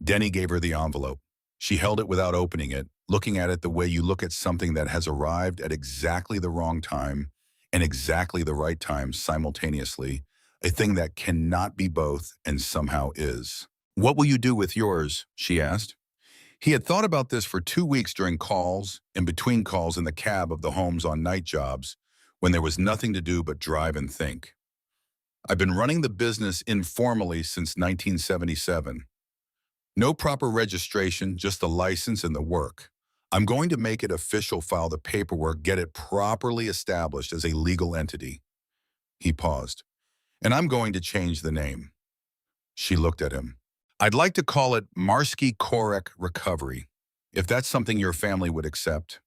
Denny gave her the envelope. She held it without opening it, looking at it the way you look at something that has arrived at exactly the wrong time and exactly the right time simultaneously, a thing that cannot be both and somehow is. What will you do with yours? She asked. He had thought about this for 2 weeks during calls and between calls in the cab of the homes on night jobs when there was nothing to do but drive and think. I've been running the business informally since 1977. No proper registration, just the license and the work. I'm going to make it official, file the paperwork, get it properly established as a legal entity. He paused. And I'm going to change the name. She looked at him. I'd like to call it Marsky Korek Recovery, if that's something your family would accept,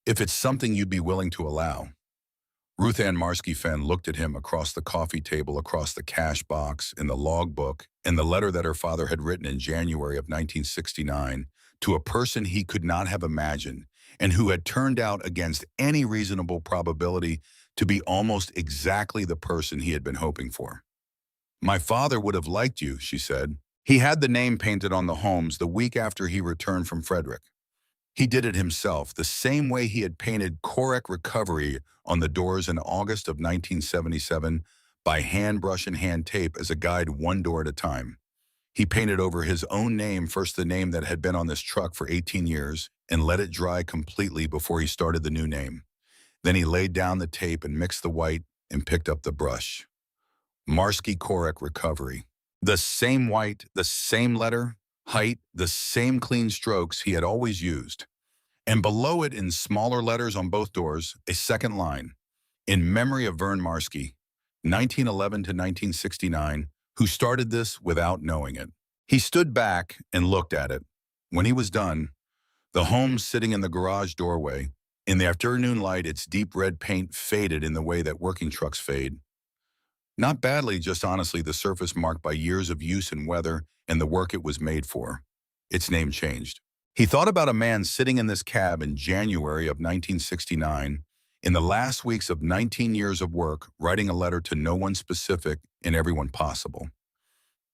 if it's something you'd be willing to allow. Ruth Ann Marsky Fenn looked at him across the coffee table, across the cash box, in the logbook, and the letter that her father had written in January of 1969 to a person he could not have imagined and who had turned out against any reasonable probability to be almost exactly the person he had been hoping for. "My father would have liked you," she said. "He had the name painted on the homes the week after he returned from Frederick. He did it himself, the same way he had painted Correct Recovery on the doors in August of 1977 by hand brush and hand tape as a guide one door at a time. He painted over his own name, first the name that had been on this truck for 18 years, and let it dry completely before he started the new name. Then he laid down the tape and mixed the white and picked up the brush. Marsky Correct Recovery. The same white, the same letter, height, the same clean strokes he had always used. And below it in smaller letters on both doors, a second line, in memory of Vern Marsky, 1911 to 1969, who started this without knowing it. He stood back and looked at it. When he was done, the home sitting in the garage doorway, in the afternoon light, its deep red paint faded in the way that working trucks fade. Not badly, just honestly the surface marked by years of use and weather and the work it was made for. Its name changed. He thought about a man sitting in this cab in January of 1969, in the last weeks of 19 years of work, writing a letter to no one specific and everyone possible.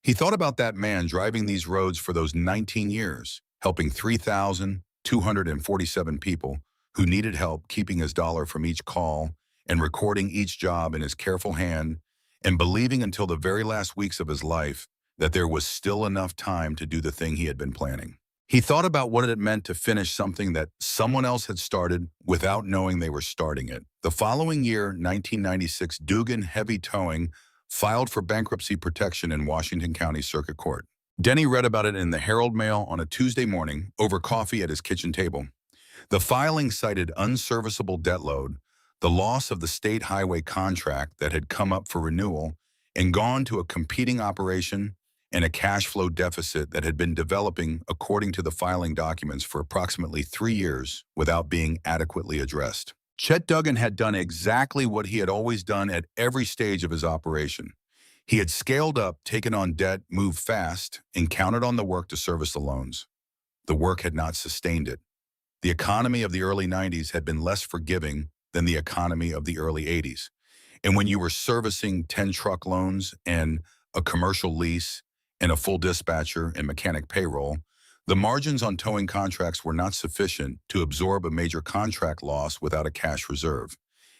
He thought about that man driving these roads for those 19 years, helping 3,247 people who needed help keeping his dollar from each call and recording each job in his careful hand and believing until the very last weeks of his life that there was still enough time to do the thing he had been planning. He thought about what it meant to finish something that someone else had started without knowing they were starting it. The following year, 1996, Dugan Heavy Towing filed for bankruptcy protection in Washington County Circuit Court. Denny read about it in the Herald Mail on a Tuesday morning over coffee at his kitchen table. The filing cited unserviceable debt load, the loss of the state highway contract that had come up for renewal and gone to a competing operation, and a cash flow deficit that had been developing according to the filing documents for approximately 3 years without being adequately addressed. Chet Duggan had done exactly what he had always done at every stage of his operation. He had scaled up, taken on debt, moved fast, and counted on the work to service the loans. The work had not sustained it. The economy of the early 90s had been less forgiving than the economy of the early 80s. And when you were servicing 10 truck loans and a commercial lease and a full dispatcher and mechanic payroll, the margins on towing contracts were not sufficient to absorb a major contract loss without a cash reserve.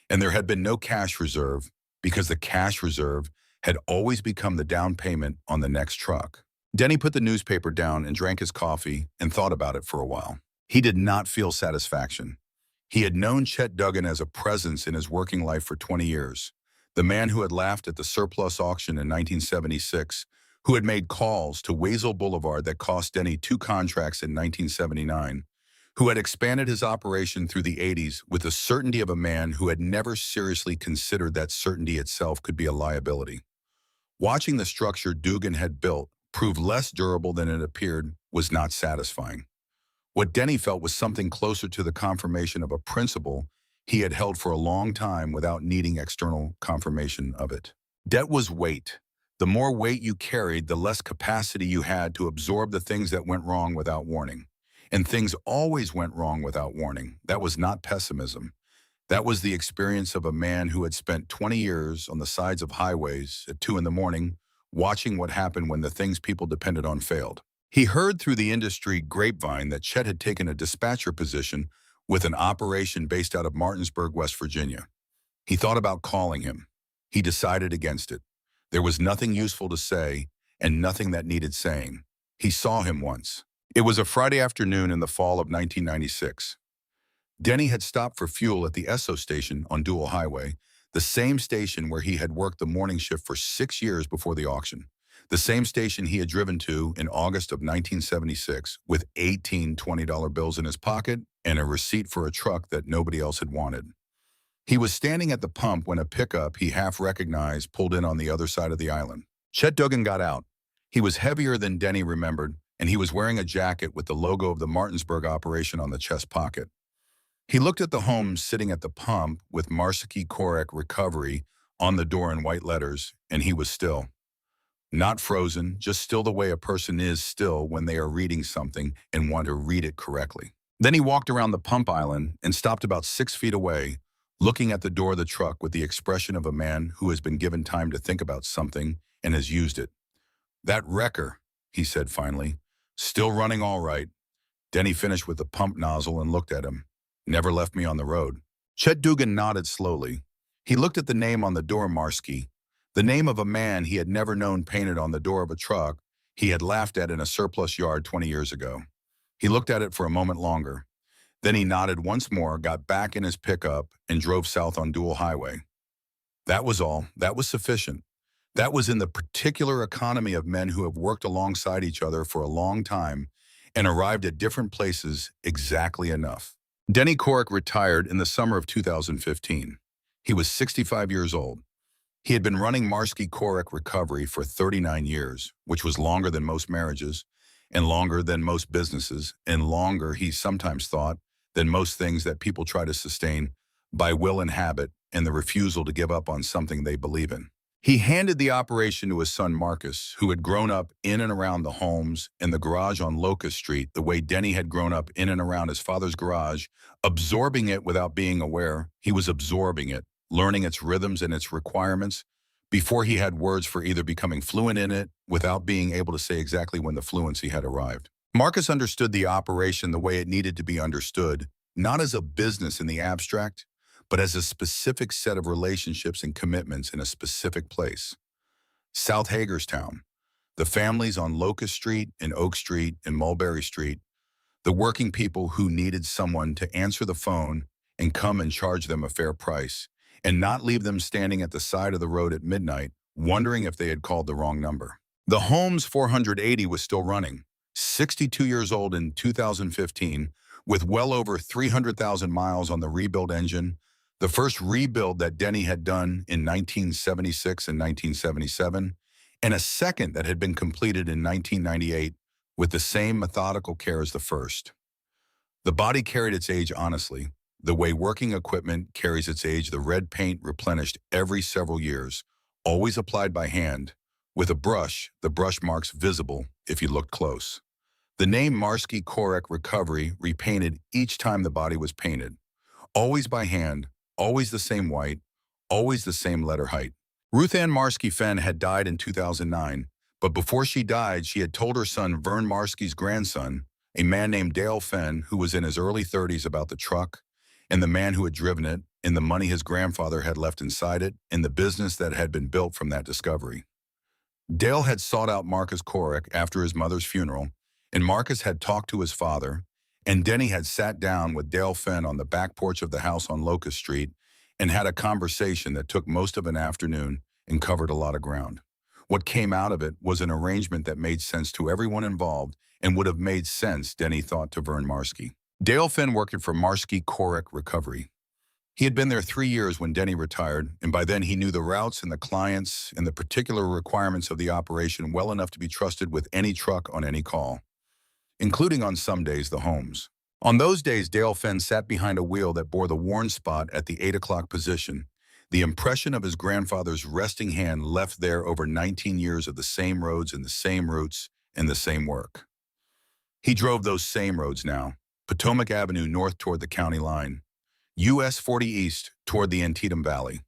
And there had been no cash reserve because the cash reserve had always become the down payment on the next truck. Denny put the newspaper down and drank his coffee and thought about it for a while. He did not feel satisfaction. He had known Chet Duggan as a presence in his working life for 20 years, the man who had laughed at the surplus auction in 1976, who had made calls to Wazell Boulevard that cost Denny 2 contracts in 1979, who had expanded his operation through the 80s with the certainty of a man who had never seriously considered that certainty itself could be a liability. Watching the structure Dugan had built prove less durable than it appeared was not satisfying. What Denny felt was something closer to the confirmation of a principle he had held for a long time without needing external confirmation of it. Debt was weight. The more weight you carried, the less capacity you had to absorb the things that went wrong without warning. And things always went wrong without warning. That was not pessimism. That was the experience of a man who had spent 20 years on the sides of highways at 2 in the morning, watching what happened when the things people depended on failed. He heard through the industry grapevine that Chet had taken a dispatcher position with an operation based out of Martinsburg, West Virginia. He thought about calling him. He decided against it. There was nothing useful to say and nothing that needed saying. He saw him once. It was a Friday afternoon in the fall of 1996. Denny had stopped for fuel at the Esso station on Dual Highway, the same station where he had worked the morning shift for 6 years before the auction. The same station he had driven to in August of 1976 with 18 $20 bills in his pocket and a receipt for a truck that nobody else had wanted. He was standing at the pump when a pickup he half recognized pulled in on the other side of the island. Chet Duggan got out. He was heavier than Denny remembered, and he was wearing a jacket with the logo of the Martinsburg operation on the chest pocket. He looked at the Holmes sitting at the pump with Marsiki Korek Recovery on the door in white letters, and he was still. Not frozen, just still the way a person is still when they are reading something and want to read it correctly. Then he walked around the pump island and stopped about 6 feet away, looking at the door of the truck with the expression of a man who has been given time to think about something and has used it. "That wrecker," he said finally. "Still running all right." Denny finished with the pump nozzle and looked at him. "Never left me on the road." Chet Dugan nodded slowly. He looked at the name on the door, Marsky, the name of a man he had never known painted on the door of a truck he had laughed at in a surplus yard 20 years ago. He looked at it for a moment longer. Then he nodded once more, got back in his pickup, and drove south on Dual Highway. That was all. That was sufficient. That was in the particular economy of men who have worked alongside each other for a long time and arrived at different places exactly enough. Denny Korek retired in the summer of 2015. He was 65 years old. He had been running Marsky Korek Recovery for 39 years, which was longer than most marriages, and longer than most businesses, and longer, he sometimes thought, than most things that people try to sustain by will and habit and the refusal to give up on something they believe in. He handed the operation to his son Marcus, who had grown up in and around the homes and the garage on Locust Street the way Denny had grown up in and around his father's garage, absorbing it without being aware. He was absorbing it, learning its rhythms and its requirements, before he had words for either becoming fluent in it without being able to say exactly when the fluency had arrived. Marcus understood the operation the way it needed to be understood, not as a business in the abstract, but as a specific set of relationships and commitments in a specific place. South Hagerstown, the families on Locust Street and Oak Street and Mulberry Street, the working people who needed someone to answer the phone and come and charge them a fair price, and not leave them standing at the side of the road at midnight, wondering if they had called the wrong number. The Holmes 480 was still running, 62 years old in 2015, with well over 300,000 miles on the rebuild engine, the first rebuild that Denny had done in 1976 and 1977, and a second that had been completed in 1998 with the same methodical care as the first. The body carried its age honestly, the way working equipment carries its age, the red paint replenished every several years, always applied by hand, with a brush, the brush marks visible if you looked close. The name Marsky Korek Recovery repainted each time the body was painted, always by hand, always the same white, always the same letter height. Ruth Ann Marsky Fenn had died in 2009, but before she died, she had told her son Vern Marsky's grandson, a man named Dale Fenn, who was in his early 30s, about the truck, and the man who had driven it, and the money his grandfather had left inside it, and the business that had been built from that discovery. Dale had sought out Marcus Korek after his mother's funeral, and Marcus had talked to his father, and Denny had sat down with Dale Fenn on the back porch of the house on Locust Street and had a conversation that took most of an afternoon and covered a lot of ground. What came out of it was an arrangement that made sense to everyone involved and would have made sense, Denny thought, to Vern Marsky. Dale Fenn worked for Marsky Korek Recovery. He had been there 3 years when Denny retired, and by then he knew the routes and the clients and the particular requirements of the operation well enough to be trusted with any truck on any call, including on some days the Holmes. On those days, Dale Fenn sat behind a wheel that bore the worn spot at the 8 o'clock position, the impression of his grandfather's resting hand left there over 19 years of the same roads and the same routes and the same work. He drove those same roads now, Potomac Avenue north toward the county line, US 40 east toward the Antietam Valley,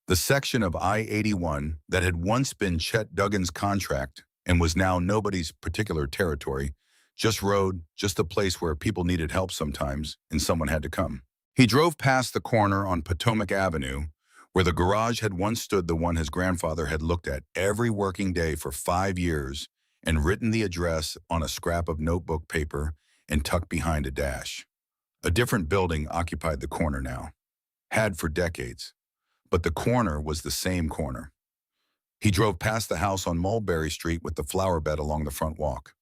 the section of I-81 that had once been Chet Dugan's contract and was now nobody's particular territory, just road, just a place where people needed help sometimes, and someone had to come. He drove past the corner on Potomac Avenue, where the garage had once stood, the one his grandfather had looked at every working day for 5 years and written the address on a scrap of notebook paper and tucked behind a dash. A different building occupied the corner now, had for decades, but the corner was the same corner. He drove past the house on Mulberry Street with the flower bed along the front walk.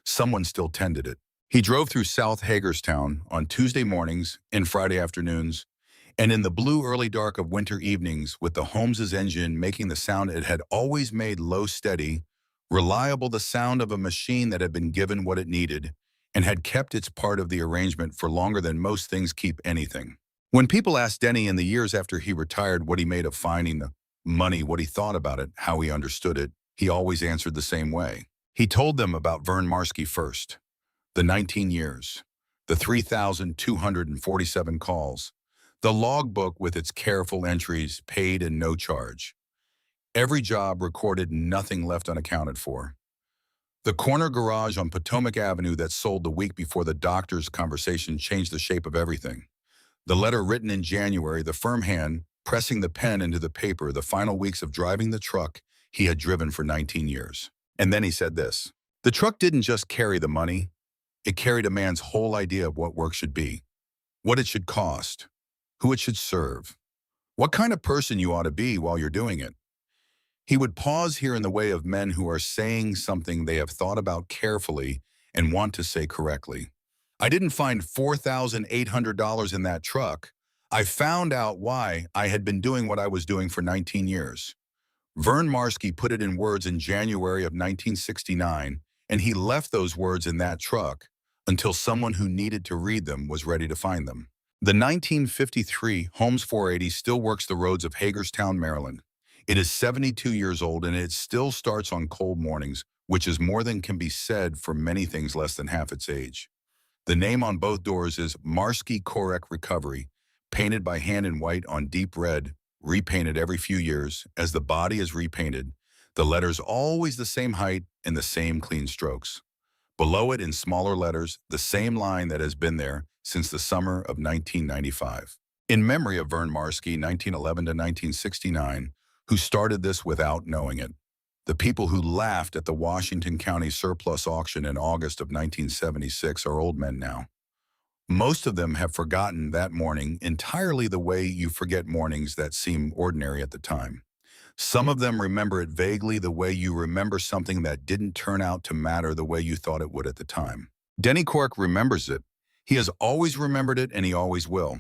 Someone still tended it. He drove through South Hagerstown on Tuesday mornings and Friday afternoons, and in the blue early dark of winter evenings with the Holmes's engine making the sound it had always made, low, steady, reliable, the sound of a machine that had been given what it needed and had kept its part of the arrangement for longer than most things keep anything. When people asked Denny in the years after he retired what he made of finding the money, what he thought about it, how he understood it, he always answered the same way. He told them about Vern Marsky first, the 19 years, the 3,247 calls, the logbook with its careful entries, paid and no charge. Every job recorded, nothing left unaccounted for. The corner garage on Potomac Avenue that sold the week before the doctor's conversation changed the shape of everything. The letter written in January, the firm hand pressing the pen into the paper, the final weeks of driving the truck he had driven for 19 years. And then he said this: the truck didn't just carry the money, it carried a man's whole idea of what work should be, what it should cost, who it should serve, what kind of person you ought to be while you're doing it. He would pause here in the way of men who are saying something they have thought about carefully and want to say correctly. I didn't find $4,800 in that truck. I found out why I had been doing what I was doing for 19 years. Vern Marsky put it in words in January of 1969, and he left those words in that truck until someone who needed to read them was ready to find them. The 1953 Holmes 480 still works the roads of Hagerstown, Maryland. It is 72 years old, and it still starts on cold mornings, which is more than can be said for many things less than half its age. The name on both doors is Marsky Korek Recovery, painted by hand in white on deep red, repainted every few years. As the body is repainted, the letters always the same height and the same clean strokes. Below it in smaller letters, the same line that has been there since the summer of 1995. In memory of Vern Marsky, 1911 to 1969, who started this without knowing it. The people who laughed at the Washington County surplus auction in August of 1976 are old men now. Most of them have forgotten that morning entirely the way you forget mornings that seem ordinary at the time. Some of them remember it vaguely the way you remember something that didn't turn out to matter the way you thought it would at the time. Denny Cork remembers it. He has always remembered it, and he always will.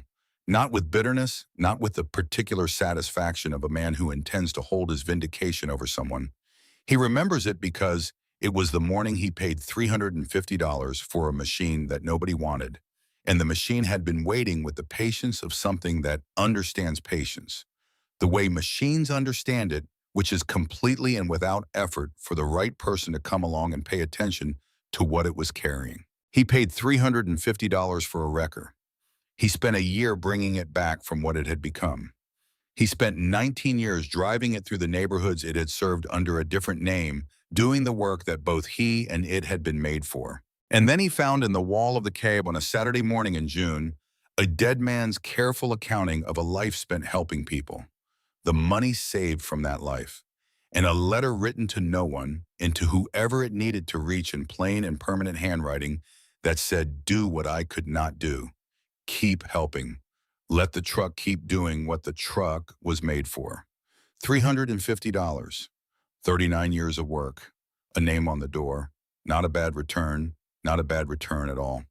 Not with bitterness, not with the particular satisfaction of a man who intends to hold his vindication over someone. He remembers it because it was the morning he paid $350 for a machine that nobody wanted, and the machine had been waiting with the patience of something that understands patience, the way machines understand it, which is completely and without effort for the right person to come along and pay attention to what it was carrying. He paid $350 for a wrecker. He spent a year bringing it back from what it had become. He spent 19 years driving it through the neighborhoods it had served under a different name, doing the work that both he and it had been made for. And then he found in the wall of the cab on a Saturday morning in June, a dead man's careful accounting of a life spent helping people, the money saved from that life, and a letter written to no one and to whoever it needed to reach in plain and permanent handwriting that said, "Do what I could not do. Keep helping. Let the truck keep doing what the truck was made for." $350, 39 years of work, a name on the door. Not a bad return, not a bad return at all.